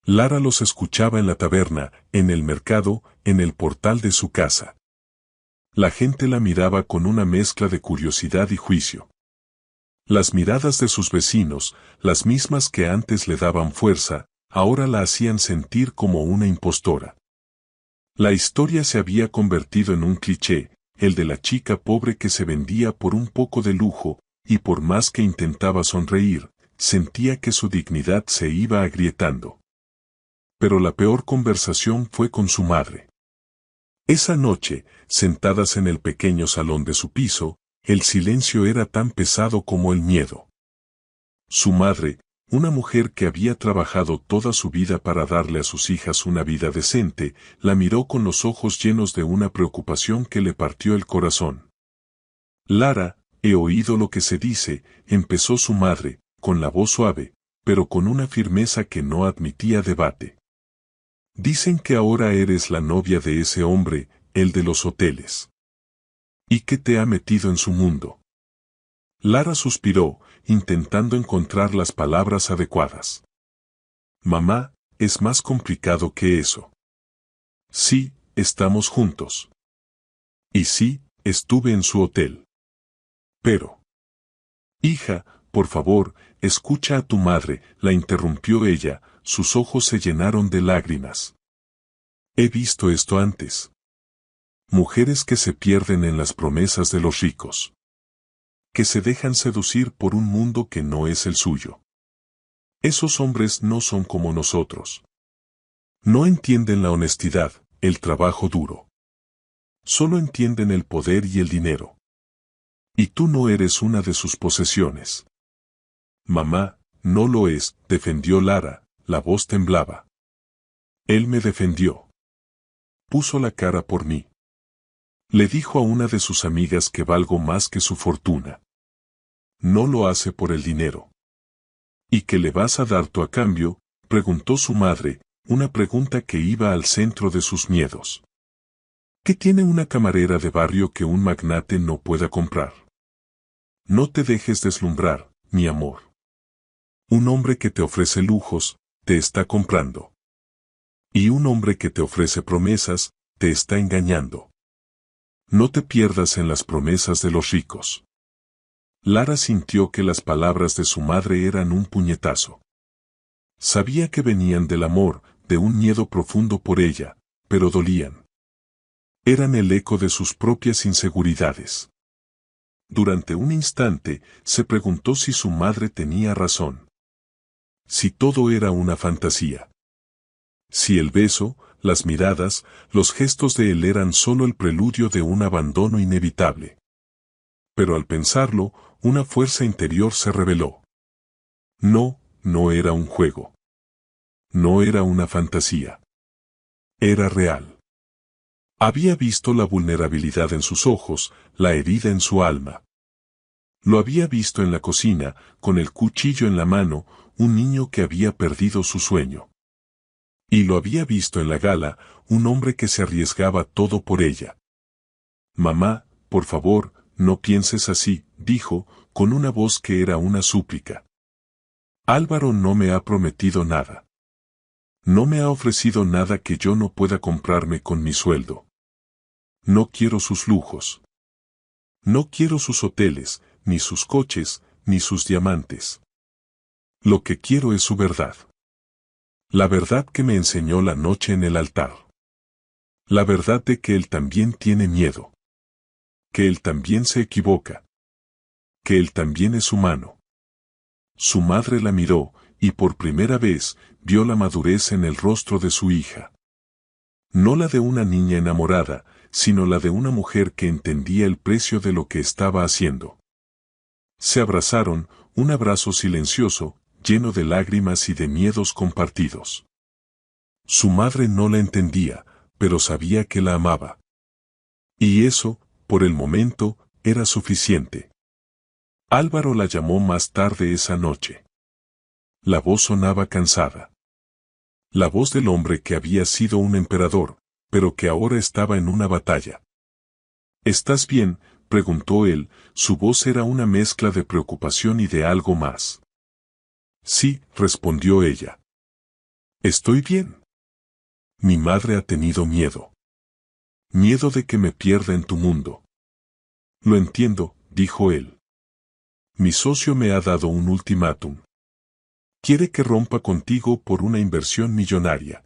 Lara los escuchaba en la taberna, en el mercado, en el portal de su casa. La gente la miraba con una mezcla de curiosidad y juicio. Las miradas de sus vecinos, las mismas que antes le daban fuerza, ahora la hacían sentir como una impostora. La historia se había convertido en un cliché, el de la chica pobre que se vendía por un poco de lujo, y por más que intentaba sonreír, sentía que su dignidad se iba agrietando. Pero la peor conversación fue con su madre. Esa noche, sentadas en el pequeño salón de su piso, el silencio era tan pesado como el miedo. Su madre, una mujer que había trabajado toda su vida para darle a sus hijas una vida decente, la miró con los ojos llenos de una preocupación que le partió el corazón. Lara, he oído lo que se dice, empezó su madre, con la voz suave, pero con una firmeza que no admitía debate. Dicen que ahora eres la novia de ese hombre, el de los hoteles. ¿Y qué te ha metido en su mundo? Lara suspiró, intentando encontrar las palabras adecuadas. Mamá, es más complicado que eso. Sí, estamos juntos. Y sí, estuve en su hotel. Pero... Hija, por favor, escucha a tu madre, la interrumpió ella, sus ojos se llenaron de lágrimas. He visto esto antes. Mujeres que se pierden en las promesas de los ricos. Que se dejan seducir por un mundo que no es el suyo. Esos hombres no son como nosotros. No entienden la honestidad, el trabajo duro. Solo entienden el poder y el dinero. Y tú no eres una de sus posesiones. Mamá, no lo es, defendió Lara, la voz temblaba. Él me defendió. Puso la cara por mí. Le dijo a una de sus amigas que valgo más que su fortuna. No lo hace por el dinero. ¿Y qué le vas a dar tú a cambio?, preguntó su madre, una pregunta que iba al centro de sus miedos. ¿Qué tiene una camarera de barrio que un magnate no pueda comprar? No te dejes deslumbrar, mi amor. Un hombre que te ofrece lujos, te está comprando. Y un hombre que te ofrece promesas, te está engañando. No te pierdas en las promesas de los ricos. Lara sintió que las palabras de su madre eran un puñetazo. Sabía que venían del amor, de un miedo profundo por ella, pero dolían. Eran el eco de sus propias inseguridades. Durante un instante, se preguntó si su madre tenía razón. Si todo era una fantasía. Si el beso, las miradas, los gestos de él eran solo el preludio de un abandono inevitable. Pero al pensarlo, una fuerza interior se reveló. No, no era un juego. No era una fantasía. Era real. Había visto la vulnerabilidad en sus ojos, la herida en su alma. Lo había visto en la cocina, con el cuchillo en la mano, un niño que había perdido su sueño. Y lo había visto en la gala, un hombre que se arriesgaba todo por ella. Mamá, por favor, no pienses así, dijo, con una voz que era una súplica. Álvaro no me ha prometido nada. No me ha ofrecido nada que yo no pueda comprarme con mi sueldo. No quiero sus lujos. No quiero sus hoteles, ni sus coches, ni sus diamantes. Lo que quiero es su verdad. La verdad que me enseñó la noche en el altar. La verdad de que él también tiene miedo. Que él también se equivoca. Que él también es humano. Su madre la miró, y por primera vez, vio la madurez en el rostro de su hija. No la de una niña enamorada, sino la de una mujer que entendía el precio de lo que estaba haciendo. Se abrazaron, un abrazo silencioso, lleno de lágrimas y de miedos compartidos. Su madre no la entendía, pero sabía que la amaba. Y eso, por el momento, era suficiente. Álvaro la llamó más tarde esa noche. La voz sonaba cansada. La voz del hombre que había sido un emperador, pero que ahora estaba en una batalla. ¿Estás bien?, preguntó él, su voz era una mezcla de preocupación y de algo más. Sí, respondió ella. Estoy bien. Mi madre ha tenido miedo. Miedo de que me pierda en tu mundo. Lo entiendo, dijo él. Mi socio me ha dado un ultimátum. Quiere que rompa contigo por una inversión millonaria.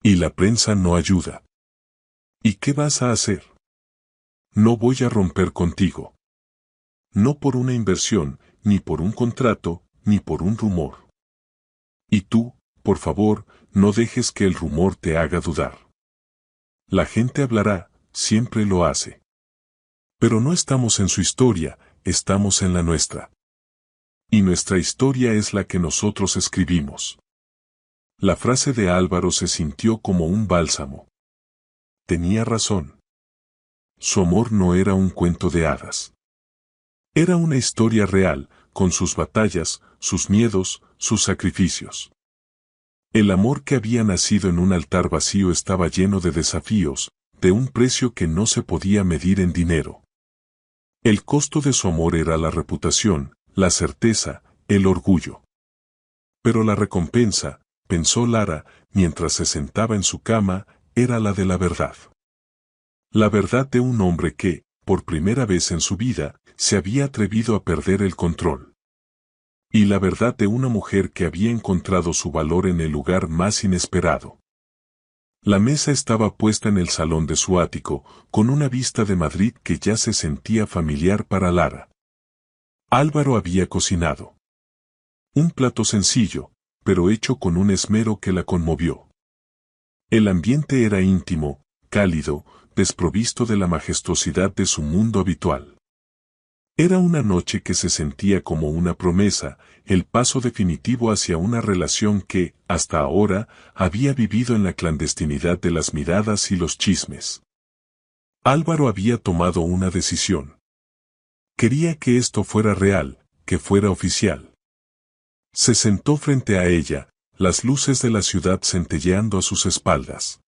Y la prensa no ayuda. ¿Y qué vas a hacer? No voy a romper contigo. No por una inversión, ni por un contrato, ni por un rumor. Y tú, por favor, no dejes que el rumor te haga dudar. La gente hablará, siempre lo hace. Pero no estamos en su historia, estamos en la nuestra. Y nuestra historia es la que nosotros escribimos. La frase de Álvaro se sintió como un bálsamo. Tenía razón. Su amor no era un cuento de hadas. Era una historia real, con sus batallas, sus miedos, sus sacrificios. El amor que había nacido en un altar vacío estaba lleno de desafíos, de un precio que no se podía medir en dinero. El costo de su amor era la reputación, la certeza, el orgullo. Pero la recompensa, pensó Lara, mientras se sentaba en su cama, era la de la verdad. La verdad de un hombre que, por primera vez en su vida, se había atrevido a perder el control. Y la verdad de una mujer que había encontrado su valor en el lugar más inesperado. La mesa estaba puesta en el salón de su ático, con una vista de Madrid que ya se sentía familiar para Lara. Álvaro había cocinado. Un plato sencillo, pero hecho con un esmero que la conmovió. El ambiente era íntimo, cálido, desprovisto de la majestuosidad de su mundo habitual. Era una noche que se sentía como una promesa, el paso definitivo hacia una relación que, hasta ahora, había vivido en la clandestinidad de las miradas y los chismes. Álvaro había tomado una decisión. Quería que esto fuera real, que fuera oficial. Se sentó frente a ella, las luces de la ciudad centelleando a sus espaldas.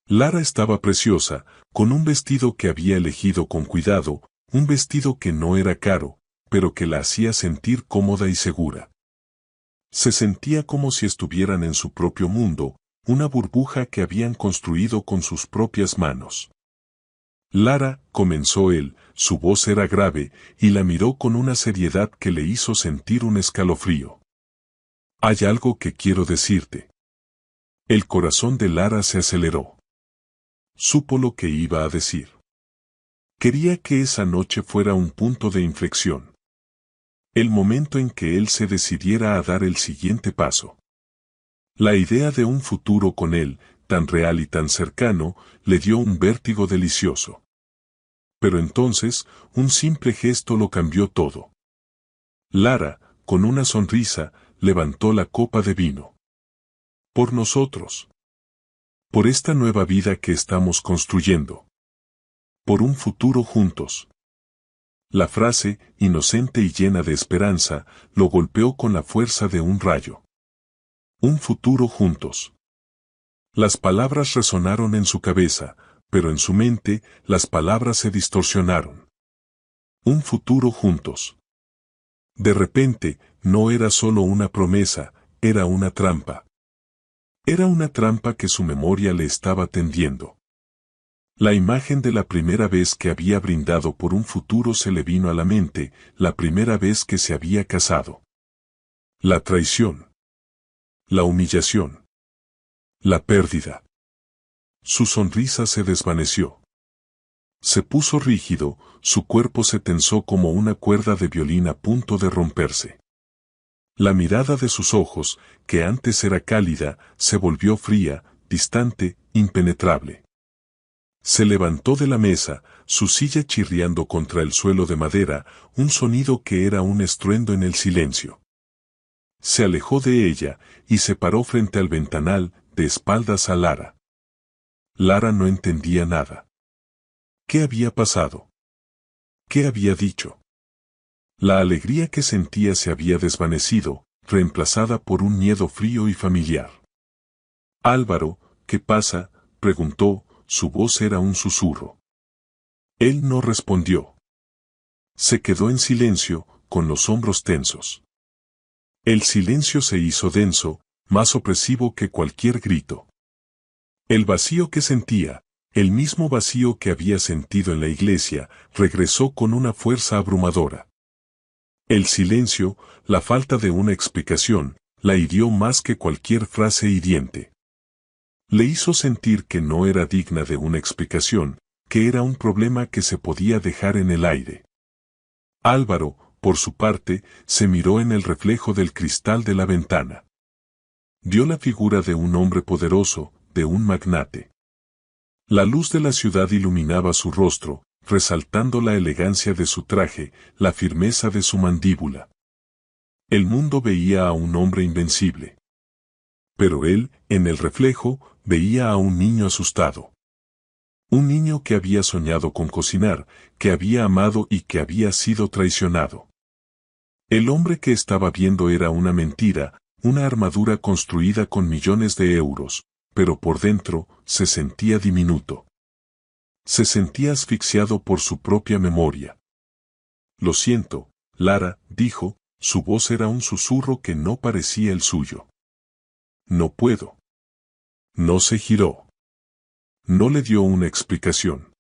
Lara estaba preciosa, con un vestido que había elegido con cuidado, un vestido que no era caro, pero que la hacía sentir cómoda y segura. Se sentía como si estuvieran en su propio mundo, una burbuja que habían construido con sus propias manos. Lara, comenzó él, su voz era grave, y la miró con una seriedad que le hizo sentir un escalofrío. Hay algo que quiero decirte. El corazón de Lara se aceleró. Supo lo que iba a decir. Quería que esa noche fuera un punto de inflexión. El momento en que él se decidiera a dar el siguiente paso. La idea de un futuro con él, tan real y tan cercano, le dio un vértigo delicioso. Pero entonces, un simple gesto lo cambió todo. Lara, con una sonrisa, levantó la copa de vino. Por nosotros. Por esta nueva vida que estamos construyendo. Por un futuro juntos. La frase, inocente y llena de esperanza, lo golpeó con la fuerza de un rayo. Un futuro juntos. Las palabras resonaron en su cabeza, pero en su mente, las palabras se distorsionaron. Un futuro juntos. De repente, no era solo una promesa, era una trampa. Era una trampa que su memoria le estaba tendiendo. La imagen de la primera vez que había brindado por un futuro se le vino a la mente, la primera vez que se había casado. La traición. La humillación. La pérdida. Su sonrisa se desvaneció. Se puso rígido, su cuerpo se tensó como una cuerda de violín a punto de romperse. La mirada de sus ojos, que antes era cálida, se volvió fría, distante, impenetrable. Se levantó de la mesa, su silla chirriando contra el suelo de madera, un sonido que era un estruendo en el silencio. Se alejó de ella, y se paró frente al ventanal, de espaldas a Lara. Lara no entendía nada. ¿Qué había pasado? ¿Qué había dicho? La alegría que sentía se había desvanecido, reemplazada por un miedo frío y familiar. Álvaro, ¿qué pasa?, preguntó. Su voz era un susurro. Él no respondió. Se quedó en silencio, con los hombros tensos. El silencio se hizo denso, más opresivo que cualquier grito. El vacío que sentía, el mismo vacío que había sentido en la iglesia, regresó con una fuerza abrumadora. El silencio, la falta de una explicación, la hirió más que cualquier frase hiriente. Le hizo sentir que no era digna de una explicación, que era un problema que se podía dejar en el aire. Álvaro, por su parte, se miró en el reflejo del cristal de la ventana. Vio la figura de un hombre poderoso, de un magnate. La luz de la ciudad iluminaba su rostro, resaltando la elegancia de su traje, la firmeza de su mandíbula. El mundo veía a un hombre invencible. Pero él, en el reflejo, veía a un niño asustado. Un niño que había soñado con cocinar, que había amado y que había sido traicionado. El hombre que estaba viendo era una mentira, una armadura construida con millones de euros, pero por dentro se sentía diminuto. Se sentía asfixiado por su propia memoria. Lo siento, Lara, dijo, su voz era un susurro que no parecía el suyo. No puedo. No se giró. No le dio una explicación.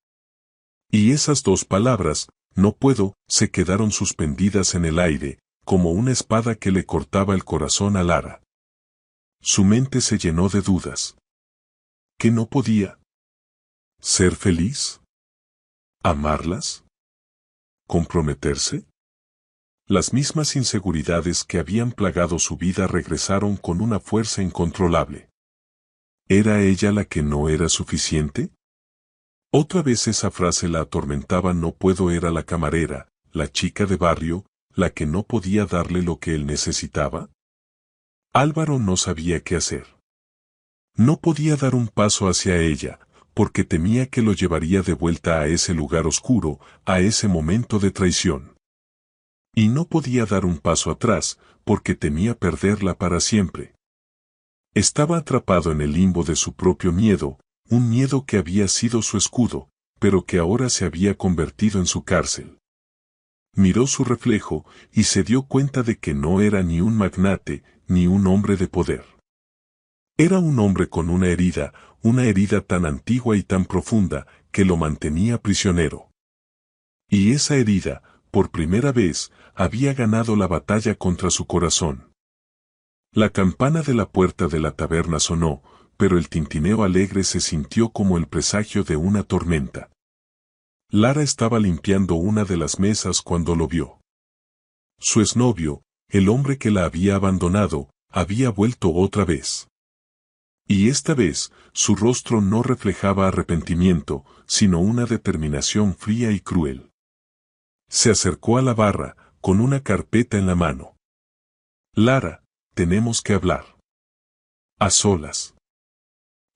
Y esas dos palabras, no puedo, se quedaron suspendidas en el aire, como una espada que le cortaba el corazón a Lara. Su mente se llenó de dudas. ¿Qué no podía? ¿Ser feliz? ¿Amarlas? ¿Comprometerse? Las mismas inseguridades que habían plagado su vida regresaron con una fuerza incontrolable. ¿Era ella la que no era suficiente? Otra vez esa frase la atormentaba. No puedo. Era la camarera, la chica de barrio, la que no podía darle lo que él necesitaba. Álvaro no sabía qué hacer. No podía dar un paso hacia ella, porque temía que lo llevaría de vuelta a ese lugar oscuro, a ese momento de traición. Y no podía dar un paso atrás, porque temía perderla para siempre. Estaba atrapado en el limbo de su propio miedo, un miedo que había sido su escudo, pero que ahora se había convertido en su cárcel. Miró su reflejo y se dio cuenta de que no era ni un magnate, ni un hombre de poder. Era un hombre con una herida tan antigua y tan profunda, que lo mantenía prisionero. Y esa herida, por primera vez, había ganado la batalla contra su corazón. La campana de la puerta de la taberna sonó, pero el tintineo alegre se sintió como el presagio de una tormenta. Lara estaba limpiando una de las mesas cuando lo vio. Su exnovio, el hombre que la había abandonado, había vuelto otra vez. Y esta vez, su rostro no reflejaba arrepentimiento, sino una determinación fría y cruel. Se acercó a la barra, con una carpeta en la mano. Lara, tenemos que hablar. A solas.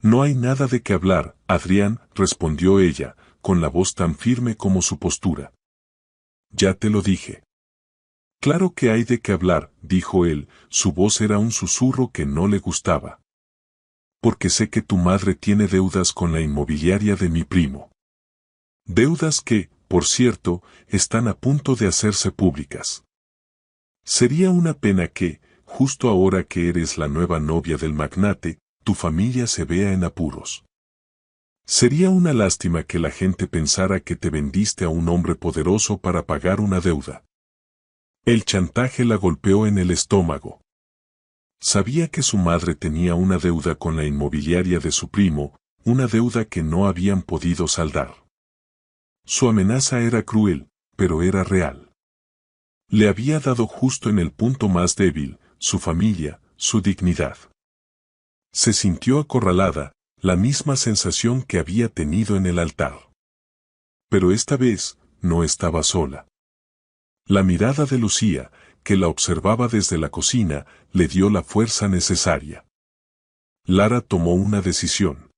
No hay nada de qué hablar, Adrián, respondió ella, con la voz tan firme como su postura. Ya te lo dije. Claro que hay de qué hablar, dijo él, su voz era un susurro que no le gustaba. Porque sé que tu madre tiene deudas con la inmobiliaria de mi primo. Deudas que, por cierto, están a punto de hacerse públicas. Sería una pena que, justo ahora que eres la nueva novia del magnate, tu familia se vea en apuros. Sería una lástima que la gente pensara que te vendiste a un hombre poderoso para pagar una deuda. El chantaje la golpeó en el estómago. Sabía que su madre tenía una deuda con la inmobiliaria de su primo, una deuda que no habían podido saldar. Su amenaza era cruel, pero era real. Le había dado justo en el punto más débil, su familia, su dignidad. Se sintió acorralada, la misma sensación que había tenido en el altar. Pero esta vez, no estaba sola. La mirada de Lucía, que la observaba desde la cocina, le dio la fuerza necesaria. Lara tomó una decisión.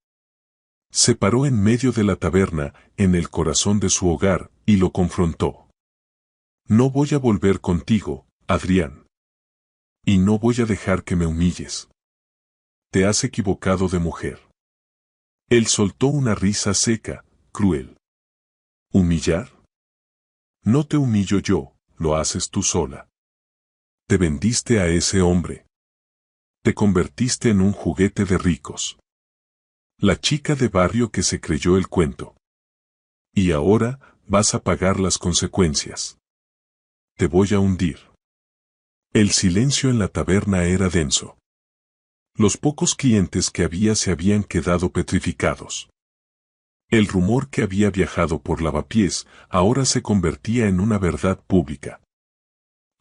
Se paró en medio de la taberna, en el corazón de su hogar, y lo confrontó. No voy a volver contigo, Adrián. Y no voy a dejar que me humilles. Te has equivocado de mujer. Él soltó una risa seca, cruel. ¿Humillar? No te humillo yo, lo haces tú sola. Te vendiste a ese hombre. Te convertiste en un juguete de ricos. La chica de barrio que se creyó el cuento. Y ahora vas a pagar las consecuencias. Te voy a hundir. El silencio en la taberna era denso. Los pocos clientes que había se habían quedado petrificados. El rumor que había viajado por Lavapiés ahora se convertía en una verdad pública.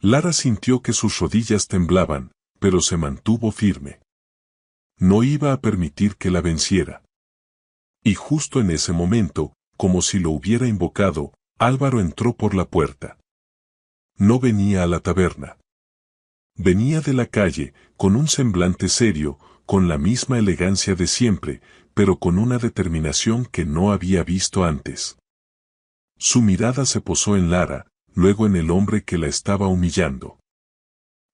Lara sintió que sus rodillas temblaban, pero se mantuvo firme. No iba a permitir que la venciera. Y justo en ese momento, como si lo hubiera invocado, Álvaro entró por la puerta. No venía a la taberna. Venía de la calle, con un semblante serio, con la misma elegancia de siempre, pero con una determinación que no había visto antes. Su mirada se posó en Lara, luego en el hombre que la estaba humillando.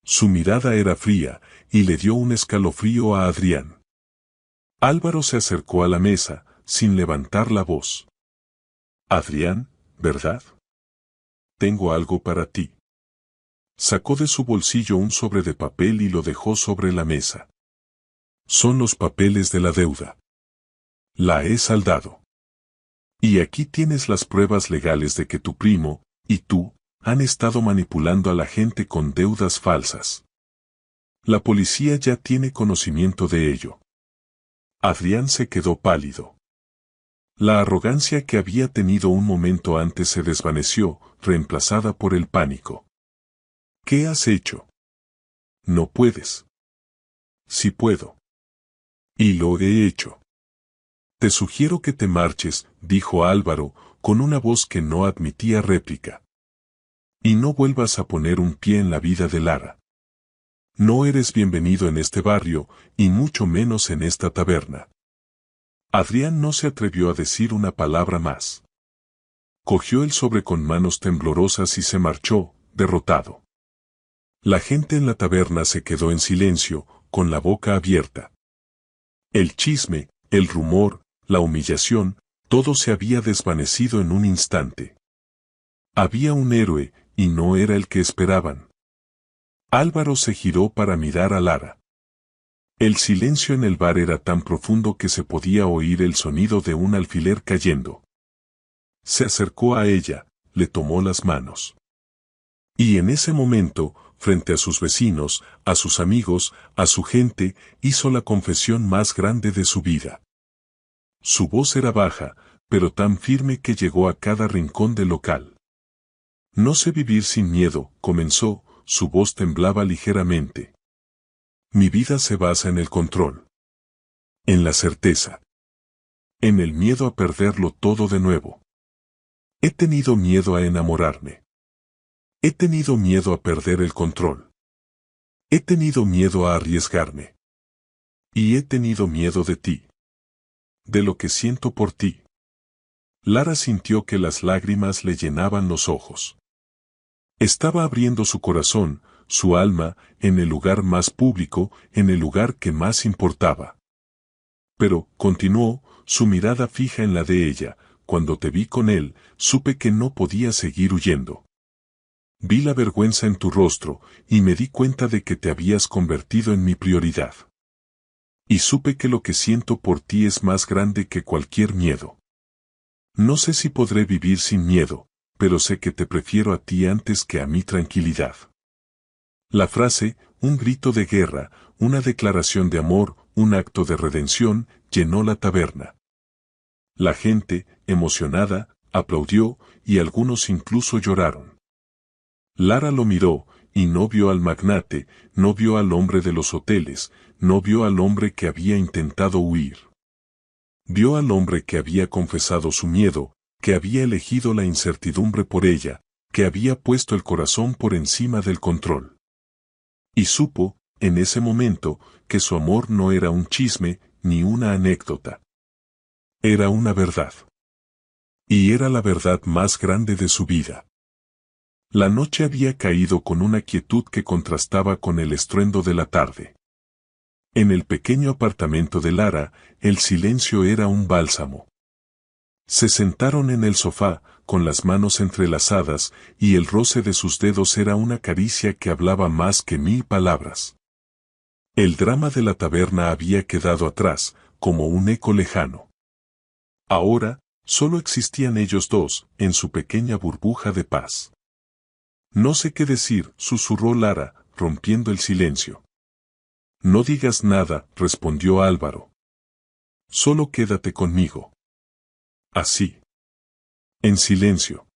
Su mirada era fría, y le dio un escalofrío a Adrián. Álvaro se acercó a la mesa, sin levantar la voz. Adrián, ¿verdad? Tengo algo para ti. Sacó de su bolsillo un sobre de papel y lo dejó sobre la mesa. Son los papeles de la deuda. La he saldado. Y aquí tienes las pruebas legales de que tu primo, y tú, han estado manipulando a la gente con deudas falsas. La policía ya tiene conocimiento de ello. Adrián se quedó pálido. La arrogancia que había tenido un momento antes se desvaneció, reemplazada por el pánico. ¿Qué has hecho? No puedes. Sí puedo. Y lo he hecho. Te sugiero que te marches, dijo Álvaro, con una voz que no admitía réplica. Y no vuelvas a poner un pie en la vida de Lara. No eres bienvenido en este barrio, y mucho menos en esta taberna. Adrián no se atrevió a decir una palabra más. Cogió el sobre con manos temblorosas y se marchó, derrotado. La gente en la taberna se quedó en silencio, con la boca abierta. El chisme, el rumor, la humillación, todo se había desvanecido en un instante. Había un héroe, y no era el que esperaban. Álvaro se giró para mirar a Lara. El silencio en el bar era tan profundo que se podía oír el sonido de un alfiler cayendo. Se acercó a ella, le tomó las manos. Y en ese momento, frente a sus vecinos, a sus amigos, a su gente, hizo la confesión más grande de su vida. Su voz era baja, pero tan firme que llegó a cada rincón del local. No sé vivir sin miedo, comenzó, su voz temblaba ligeramente. Mi vida se basa en el control. En la certeza. En el miedo a perderlo todo de nuevo. He tenido miedo a enamorarme. He tenido miedo a perder el control. He tenido miedo a arriesgarme. Y he tenido miedo de ti. De lo que siento por ti. Lara sintió que las lágrimas le llenaban los ojos. Estaba abriendo su corazón, su alma, en el lugar más público, en el lugar que más importaba. Pero, continuó, su mirada fija en la de ella, cuando te vi con él, supe que no podía seguir huyendo. Vi la vergüenza en tu rostro, y me di cuenta de que te habías convertido en mi prioridad. Y supe que lo que siento por ti es más grande que cualquier miedo. No sé si podré vivir sin miedo, pero sé que te prefiero a ti antes que a mi tranquilidad. La frase, un grito de guerra, una declaración de amor, un acto de redención, llenó la taberna. La gente, emocionada, aplaudió, y algunos incluso lloraron. Lara lo miró, y no vio al magnate, no vio al hombre de los hoteles, no vio al hombre que había intentado huir. Vio al hombre que había confesado su miedo, que había elegido la incertidumbre por ella, que había puesto el corazón por encima del control. Y supo, en ese momento, que su amor no era un chisme, ni una anécdota. Era una verdad. Y era la verdad más grande de su vida. La noche había caído con una quietud que contrastaba con el estruendo de la tarde. En el pequeño apartamento de Lara, el silencio era un bálsamo. Se sentaron en el sofá, con las manos entrelazadas, y el roce de sus dedos era una caricia que hablaba más que 1000 palabras. El drama de la taberna había quedado atrás, como un eco lejano. Ahora, solo existían ellos dos, en su pequeña burbuja de paz. No sé qué decir, susurró Lara, rompiendo el silencio. No digas nada, respondió Álvaro. Solo quédate conmigo. Así. En silencio.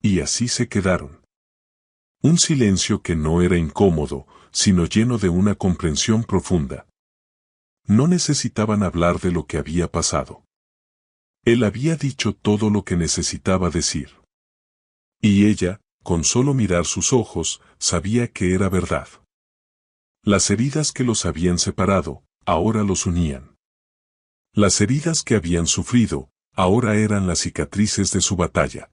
Y así se quedaron. Un silencio que no era incómodo, sino lleno de una comprensión profunda. No necesitaban hablar de lo que había pasado. Él había dicho todo lo que necesitaba decir. Y ella, con solo mirar sus ojos, sabía que era verdad. Las heridas que los habían separado, ahora los unían. Las heridas que habían sufrido, ahora eran las cicatrices de su batalla.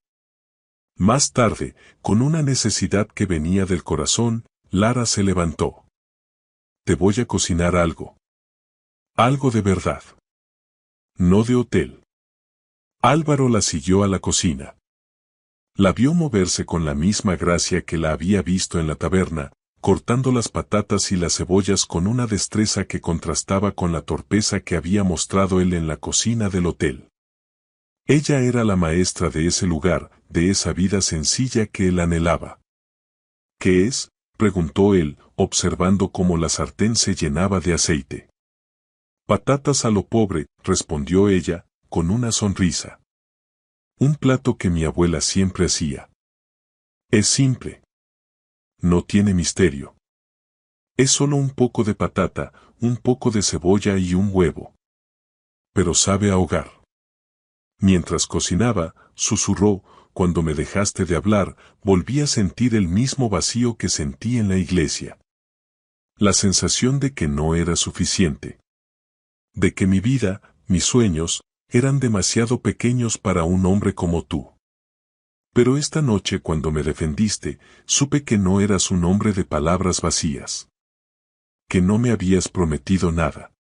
Más tarde, con una necesidad que venía del corazón, Lara se levantó. Te voy a cocinar algo. Algo de verdad. No de hotel. Álvaro la siguió a la cocina. La vio moverse con la misma gracia que la había visto en la taberna, cortando las patatas y las cebollas con una destreza que contrastaba con la torpeza que había mostrado él en la cocina del hotel. Ella era la maestra de ese lugar, de esa vida sencilla que él anhelaba. ¿Qué es?, preguntó él, observando cómo la sartén se llenaba de aceite. Patatas a lo pobre, respondió ella, con una sonrisa. Un plato que mi abuela siempre hacía. Es simple. No tiene misterio. Es solo un poco de patata, un poco de cebolla y un huevo. Pero sabe ahogar. Mientras cocinaba, susurró, cuando me dejaste de hablar, volví a sentir el mismo vacío que sentí en la iglesia. La sensación de que no era suficiente. De que mi vida, mis sueños, eran demasiado pequeños para un hombre como tú. Pero esta noche cuando me defendiste, supe que no eras un hombre de palabras vacías. Que no me habías prometido nada.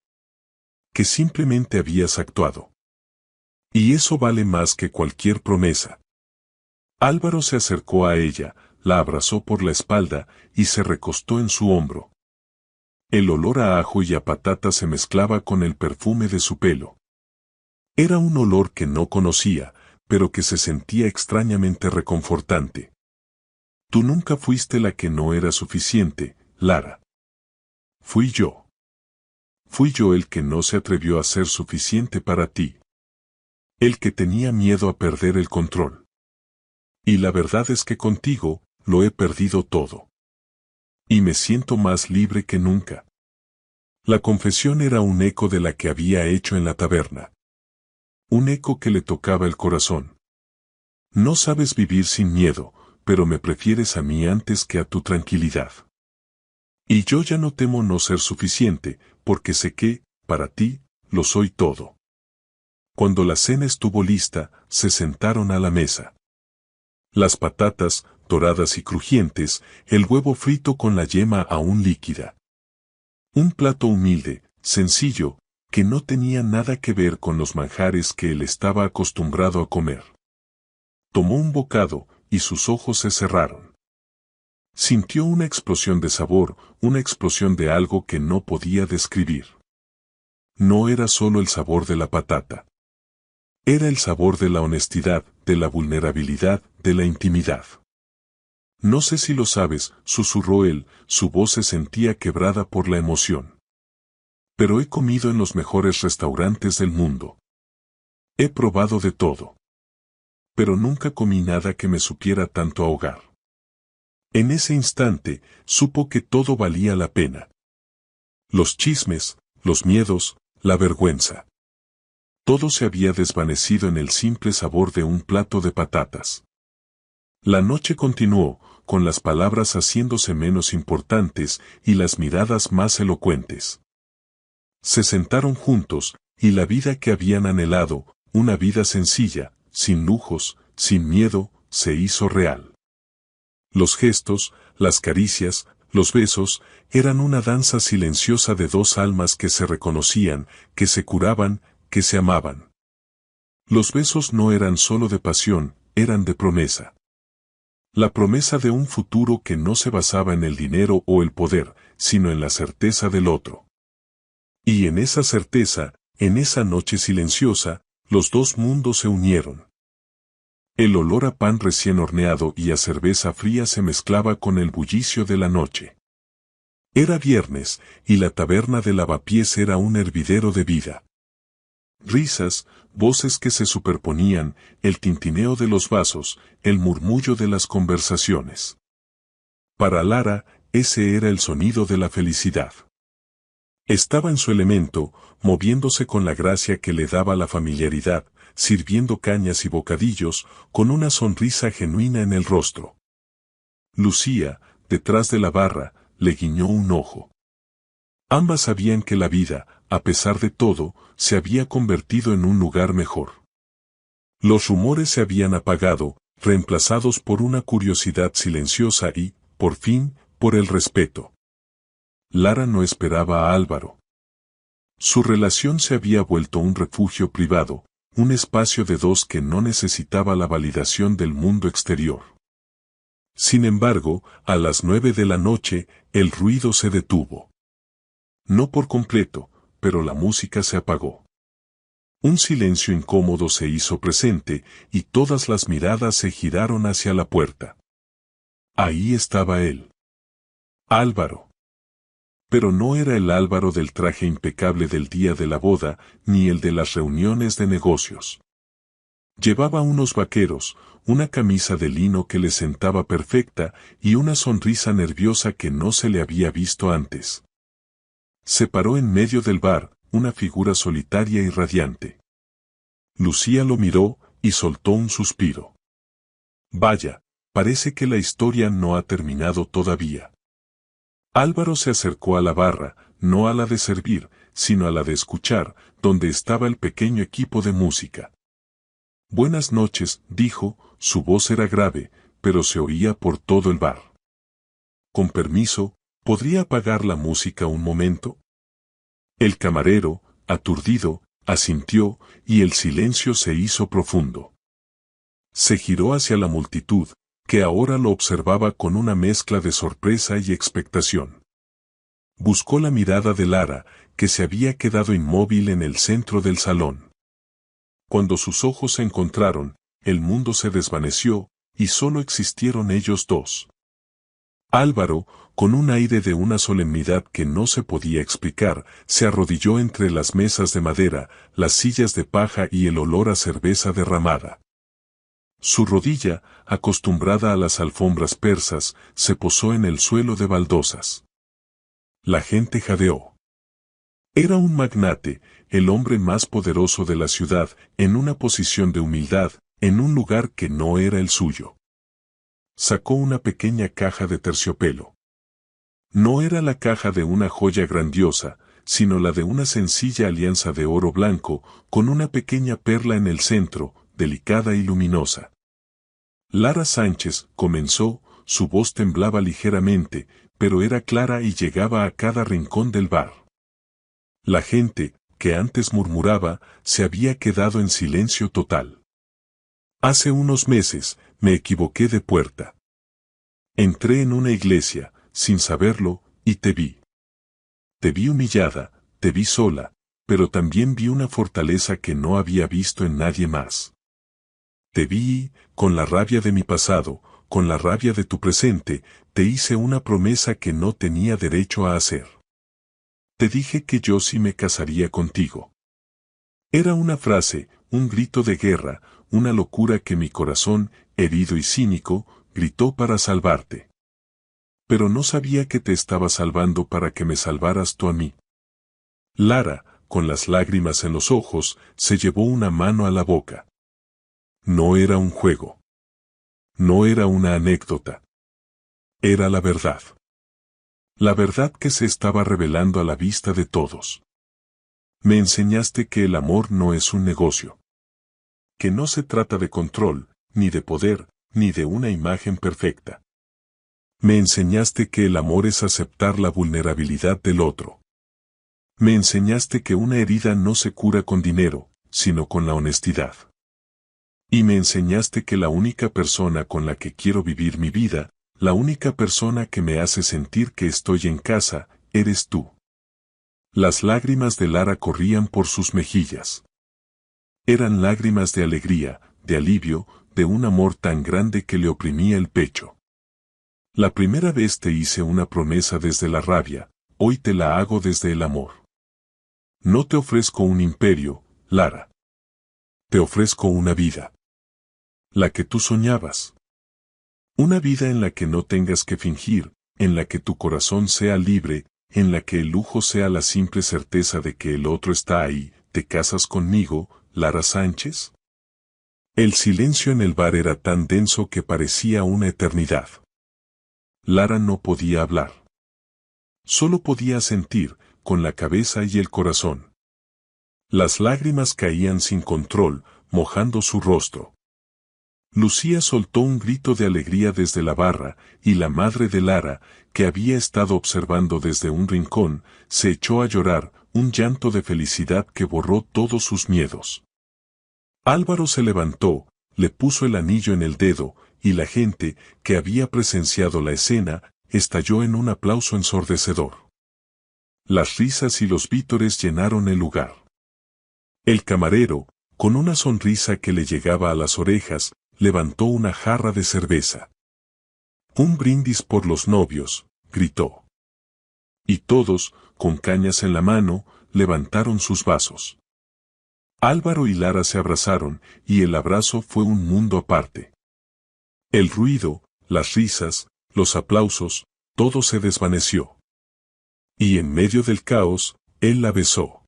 Que simplemente habías actuado. Y eso vale más que cualquier promesa. Álvaro se acercó a ella, la abrazó por la espalda y se recostó en su hombro. El olor a ajo y a patata se mezclaba con el perfume de su pelo. Era un olor que no conocía, pero que se sentía extrañamente reconfortante. Tú nunca fuiste la que no era suficiente, Lara. Fui yo. Fui yo el que no se atrevió a ser suficiente para ti. El que tenía miedo a perder el control. Y la verdad es que contigo, lo he perdido todo. Y me siento más libre que nunca. La confesión era un eco de la que había hecho en la taberna. Un eco que le tocaba el corazón. No sabes vivir sin miedo, pero me prefieres a mí antes que a tu tranquilidad. Y yo ya no temo no ser suficiente, porque sé que, para ti, lo soy todo. Cuando la cena estuvo lista, se sentaron a la mesa. Las patatas, doradas y crujientes, el huevo frito con la yema aún líquida. Un plato humilde, sencillo, que no tenía nada que ver con los manjares que él estaba acostumbrado a comer. Tomó un bocado, y sus ojos se cerraron. Sintió una explosión de sabor, una explosión de algo que no podía describir. No era solo el sabor de la patata. Era el sabor de la honestidad, de la vulnerabilidad, de la intimidad. No sé si lo sabes, susurró él, su voz se sentía quebrada por la emoción. Pero he comido en los mejores restaurantes del mundo. He probado de todo. Pero nunca comí nada que me supiera tanto a hogar. En ese instante, supo que todo valía la pena. Los chismes, los miedos, la vergüenza. Todo se había desvanecido en el simple sabor de un plato de patatas. La noche continuó, con las palabras haciéndose menos importantes y las miradas más elocuentes. Se sentaron juntos, y la vida que habían anhelado, una vida sencilla, sin lujos, sin miedo, se hizo real. Los gestos, las caricias, los besos, eran una danza silenciosa de dos almas que se reconocían, que se curaban, que se amaban. Los besos no eran solo de pasión, eran de promesa. La promesa de un futuro que no se basaba en el dinero o el poder, sino en la certeza del otro. Y en esa certeza, en esa noche silenciosa, los dos mundos se unieron. El olor a pan recién horneado y a cerveza fría se mezclaba con el bullicio de la noche. Era viernes, y la taberna de Lavapiés era un hervidero de vida. Risas, voces que se superponían, el tintineo de los vasos, el murmullo de las conversaciones. Para Lara, ese era el sonido de la felicidad. Estaba en su elemento, moviéndose con la gracia que le daba la familiaridad, sirviendo cañas y bocadillos, con una sonrisa genuina en el rostro. Lucía, detrás de la barra, le guiñó un ojo. Ambas sabían que la vida, a pesar de todo, se había convertido en un lugar mejor. Los rumores se habían apagado, reemplazados por una curiosidad silenciosa y, por fin, por el respeto. Lara no esperaba a Álvaro. Su relación se había vuelto un refugio privado, un espacio de dos que no necesitaba la validación del mundo exterior. Sin embargo, a las 9 de la noche, el ruido se detuvo. No por completo, pero la música se apagó. Un silencio incómodo se hizo presente, y todas las miradas se giraron hacia la puerta. Ahí estaba él. Álvaro. Pero no era el Álvaro del traje impecable del día de la boda, ni el de las reuniones de negocios. Llevaba unos vaqueros, una camisa de lino que le sentaba perfecta y una sonrisa nerviosa que no se le había visto antes. Se paró en medio del bar, una figura solitaria y radiante. Lucía lo miró y soltó un suspiro. Vaya, parece que la historia no ha terminado todavía. Álvaro se acercó a la barra, no a la de servir, sino a la de escuchar, donde estaba el pequeño equipo de música. Buenas noches, dijo, su voz era grave, pero se oía por todo el bar. Con permiso, ¿podría apagar la música un momento? El camarero, aturdido, asintió, y el silencio se hizo profundo. Se giró hacia la multitud, que ahora lo observaba con una mezcla de sorpresa y expectación. Buscó la mirada de Lara, que se había quedado inmóvil en el centro del salón. Cuando sus ojos se encontraron, el mundo se desvaneció, y solo existieron ellos dos. Álvaro, con un aire de una solemnidad que no se podía explicar, se arrodilló entre las mesas de madera, las sillas de paja y el olor a cerveza derramada. Su rodilla, acostumbrada a las alfombras persas, se posó en el suelo de baldosas. La gente jadeó. Era un magnate, el hombre más poderoso de la ciudad, en una posición de humildad, en un lugar que no era el suyo. Sacó una pequeña caja de terciopelo. No era la caja de una joya grandiosa, sino la de una sencilla alianza de oro blanco, con una pequeña perla en el centro, delicada y luminosa. Lara Sánchez comenzó, su voz temblaba ligeramente, pero era clara y llegaba a cada rincón del bar. La gente, que antes murmuraba, se había quedado en silencio total. Hace unos meses, me equivoqué de puerta. Entré en una iglesia, sin saberlo, y te vi. Te vi humillada, te vi sola, pero también vi una fortaleza que no había visto en nadie más. Te vi y, con la rabia de mi pasado, con la rabia de tu presente, te hice una promesa que no tenía derecho a hacer. Te dije que yo sí me casaría contigo. Era una frase, un grito de guerra, una locura que mi corazón, herido y cínico, gritó para salvarte. Pero no sabía que te estaba salvando para que me salvaras tú a mí. Lara, con las lágrimas en los ojos, se llevó una mano a la boca. No era un juego. No era una anécdota. Era la verdad. La verdad que se estaba revelando a la vista de todos. Me enseñaste que el amor no es un negocio. Que no se trata de control, ni de poder, ni de una imagen perfecta. Me enseñaste que el amor es aceptar la vulnerabilidad del otro. Me enseñaste que una herida no se cura con dinero, sino con la honestidad. Y me enseñaste que la única persona con la que quiero vivir mi vida, la única persona que me hace sentir que estoy en casa, eres tú. Las lágrimas de Lara corrían por sus mejillas. Eran lágrimas de alegría, de alivio, de un amor tan grande que le oprimía el pecho. La primera vez te hice una promesa desde la rabia, hoy te la hago desde el amor. No te ofrezco un imperio, Lara. Te ofrezco una vida. La que tú soñabas. Una vida en la que no tengas que fingir, en la que tu corazón sea libre, en la que el lujo sea la simple certeza de que el otro está ahí. ¿Te casas conmigo, Lara Sánchez? El silencio en el bar era tan denso que parecía una eternidad. Lara no podía hablar. Solo podía sentir, con la cabeza y el corazón. Las lágrimas caían sin control, mojando su rostro. Lucía soltó un grito de alegría desde la barra, y la madre de Lara, que había estado observando desde un rincón, se echó a llorar, un llanto de felicidad que borró todos sus miedos. Álvaro se levantó, le puso el anillo en el dedo, y la gente, que había presenciado la escena, estalló en un aplauso ensordecedor. Las risas y los vítores llenaron el lugar. El camarero, con una sonrisa que le llegaba a las orejas, levantó una jarra de cerveza. «Un brindis por los novios», gritó. Y todos, con cañas en la mano, levantaron sus vasos. Álvaro y Lara se abrazaron, y el abrazo fue un mundo aparte. El ruido, las risas, los aplausos, todo se desvaneció. Y en medio del caos, él la besó.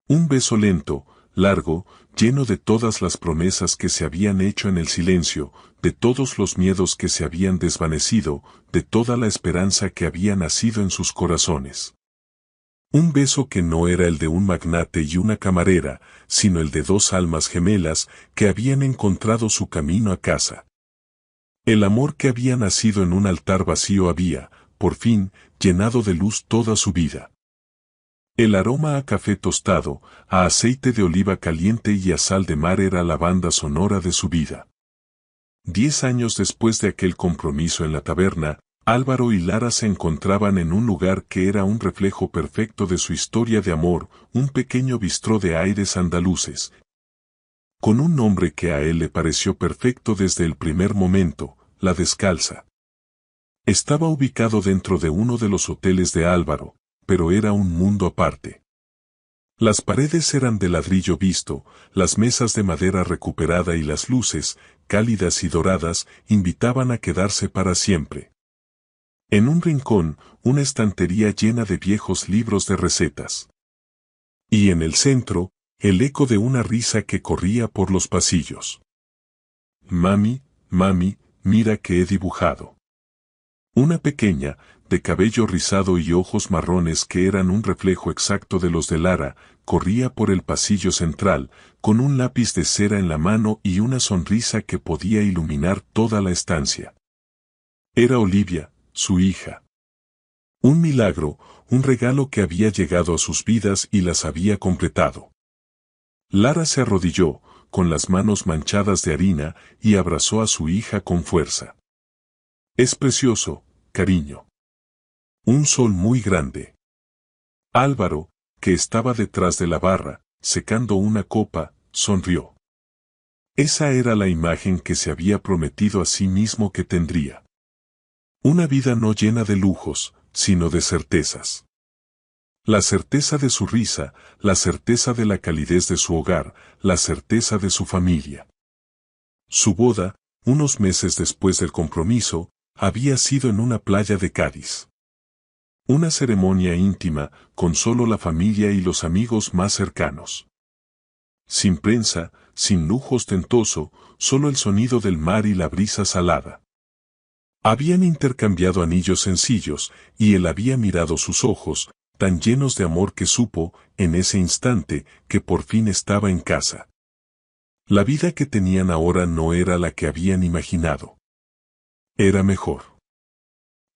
Un beso lento, largo, lleno de todas las promesas que se habían hecho en el silencio, de todos los miedos que se habían desvanecido, de toda la esperanza que había nacido en sus corazones. Un beso que no era el de un magnate y una camarera, sino el de dos almas gemelas que habían encontrado su camino a casa. El amor que había nacido en un altar vacío había, por fin, llenado de luz toda su vida. El aroma a café tostado, a aceite de oliva caliente y a sal de mar era la banda sonora de su vida. 10 años después de aquel compromiso en la taberna, Álvaro y Lara se encontraban en un lugar que era un reflejo perfecto de su historia de amor, un pequeño bistró de aires andaluces, con un nombre que a él le pareció perfecto desde el primer momento, La Descalza. Estaba ubicado dentro de uno de los hoteles de Álvaro, pero era un mundo aparte. Las paredes eran de ladrillo visto, las mesas de madera recuperada y las luces, cálidas y doradas, invitaban a quedarse para siempre. En un rincón, una estantería llena de viejos libros de recetas. Y en el centro, el eco de una risa que corría por los pasillos. «Mami, mami, mira que he dibujado». Una pequeña, de cabello rizado y ojos marrones que eran un reflejo exacto de los de Lara, corría por el pasillo central, con un lápiz de cera en la mano y una sonrisa que podía iluminar toda la estancia. Era Olivia, su hija. Un milagro, un regalo que había llegado a sus vidas y las había completado. Lara se arrodilló, con las manos manchadas de harina, y abrazó a su hija con fuerza. «Es precioso, cariño. Un sol muy grande». Álvaro, que estaba detrás de la barra, secando una copa, sonrió. Esa era la imagen que se había prometido a sí mismo que tendría. Una vida no llena de lujos, sino de certezas. La certeza de su risa, la certeza de la calidez de su hogar, la certeza de su familia. Su boda, unos meses después del compromiso, había sido en una playa de Cádiz. Una ceremonia íntima, con solo la familia y los amigos más cercanos. Sin prensa, sin lujo ostentoso, solo el sonido del mar y la brisa salada. Habían intercambiado anillos sencillos, y él había mirado sus ojos, tan llenos de amor que supo, en ese instante, que por fin estaba en casa. La vida que tenían ahora no era la que habían imaginado. Era mejor.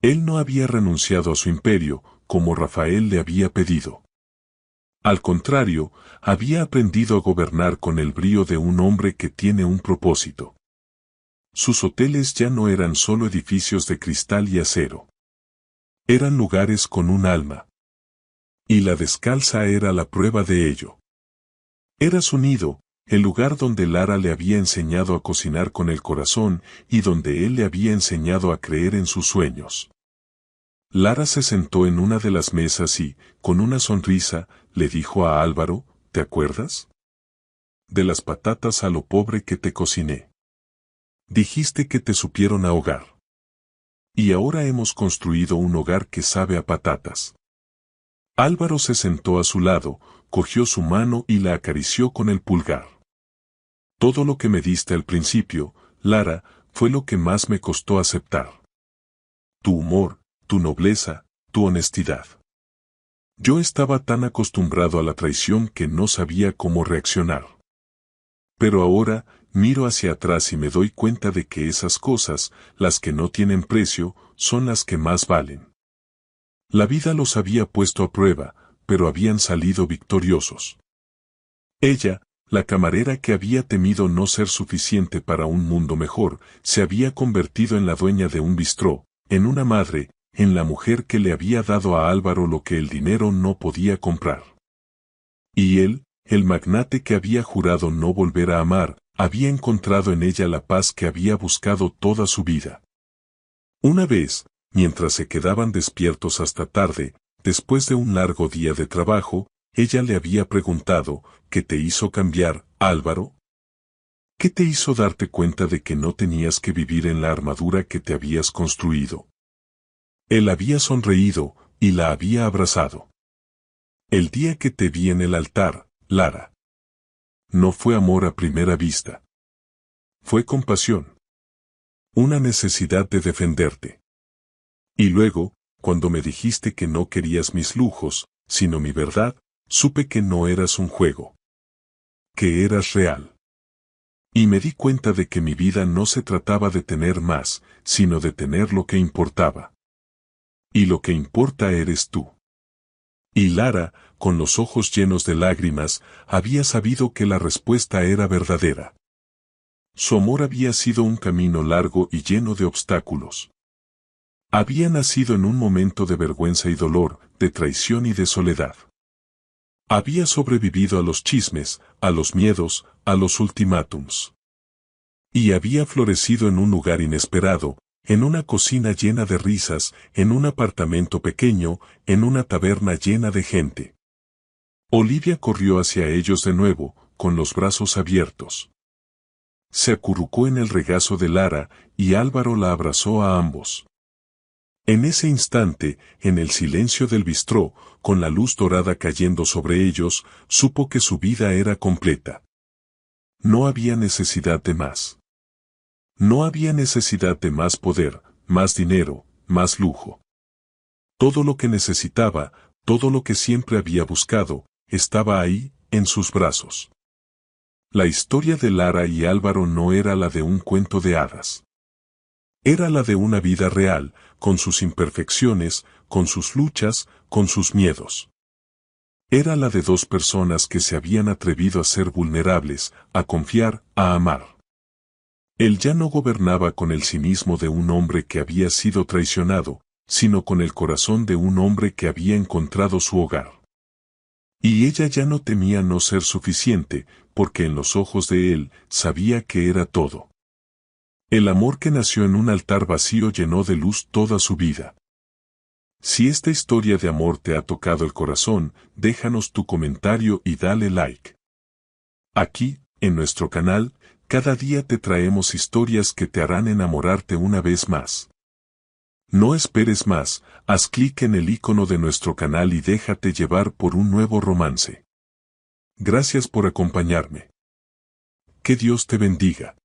Él no había renunciado a su imperio, como Rafael le había pedido. Al contrario, había aprendido a gobernar con el brío de un hombre que tiene un propósito. Sus hoteles ya no eran solo edificios de cristal y acero. Eran lugares con un alma. Y la descalza era la prueba de ello. Era su nido, el lugar donde Lara le había enseñado a cocinar con el corazón y donde él le había enseñado a creer en sus sueños. Lara se sentó en una de las mesas y, con una sonrisa, le dijo a Álvaro, ¿te acuerdas? De las patatas a lo pobre que te cociné. Dijiste que te supieron ahogar. Y ahora hemos construido un hogar que sabe a patatas. Álvaro se sentó a su lado, cogió su mano y la acarició con el pulgar. Todo lo que me diste al principio, Lara, fue lo que más me costó aceptar. Tu humor, tu nobleza, tu honestidad. Yo estaba tan acostumbrado a la traición que no sabía cómo reaccionar. Pero ahora, miro hacia atrás y me doy cuenta de que esas cosas, las que no tienen precio, son las que más valen. La vida los había puesto a prueba, pero habían salido victoriosos. Ella, la camarera que había temido no ser suficiente para un mundo mejor, se había convertido en la dueña de un bistró, en una madre, en la mujer que le había dado a Álvaro lo que el dinero no podía comprar. Y él, el magnate que había jurado no volver a amar, había encontrado en ella la paz que había buscado toda su vida. Una vez, mientras se quedaban despiertos hasta tarde, después de un largo día de trabajo, ella le había preguntado, ¿qué te hizo cambiar, Álvaro? ¿Qué te hizo darte cuenta de que no tenías que vivir en la armadura que te habías construido? Él había sonreído, y la había abrazado. El día que te vi en el altar, Lara. No fue amor a primera vista. Fue compasión. Una necesidad de defenderte. Y luego, cuando me dijiste que no querías mis lujos, sino mi verdad, supe que no eras un juego. Que eras real. Y me di cuenta de que mi vida no se trataba de tener más, sino de tener lo que importaba. Y lo que importa eres tú. Y Lara, con los ojos llenos de lágrimas, había sabido que la respuesta era verdadera. Su amor había sido un camino largo y lleno de obstáculos. Había nacido en un momento de vergüenza y dolor, de traición y de soledad. Había sobrevivido a los chismes, a los miedos, a los ultimátums. Y había florecido en un lugar inesperado, en una cocina llena de risas, en un apartamento pequeño, en una taberna llena de gente. Olivia corrió hacia ellos de nuevo, con los brazos abiertos. Se acurrucó en el regazo de Lara, y Álvaro la abrazó a ambos. En ese instante, en el silencio del bistró, con la luz dorada cayendo sobre ellos, supo que su vida era completa. No había necesidad de más. No había necesidad de más poder, más dinero, más lujo. Todo lo que necesitaba, todo lo que siempre había buscado, estaba ahí, en sus brazos. La historia de Lara y Álvaro no era la de un cuento de hadas. Era la de una vida real, con sus imperfecciones, con sus luchas, con sus miedos. Era la de dos personas que se habían atrevido a ser vulnerables, a confiar, a amar. Él ya no gobernaba con el cinismo de un hombre que había sido traicionado, sino con el corazón de un hombre que había encontrado su hogar. Y ella ya no temía no ser suficiente, porque en los ojos de él sabía que era todo. El amor que nació en un altar vacío llenó de luz toda su vida. Si esta historia de amor te ha tocado el corazón, déjanos tu comentario y dale like. Aquí, en nuestro canal, cada día te traemos historias que te harán enamorarte una vez más. No esperes más, haz clic en el icono de nuestro canal y déjate llevar por un nuevo romance. Gracias por acompañarme. Que Dios te bendiga.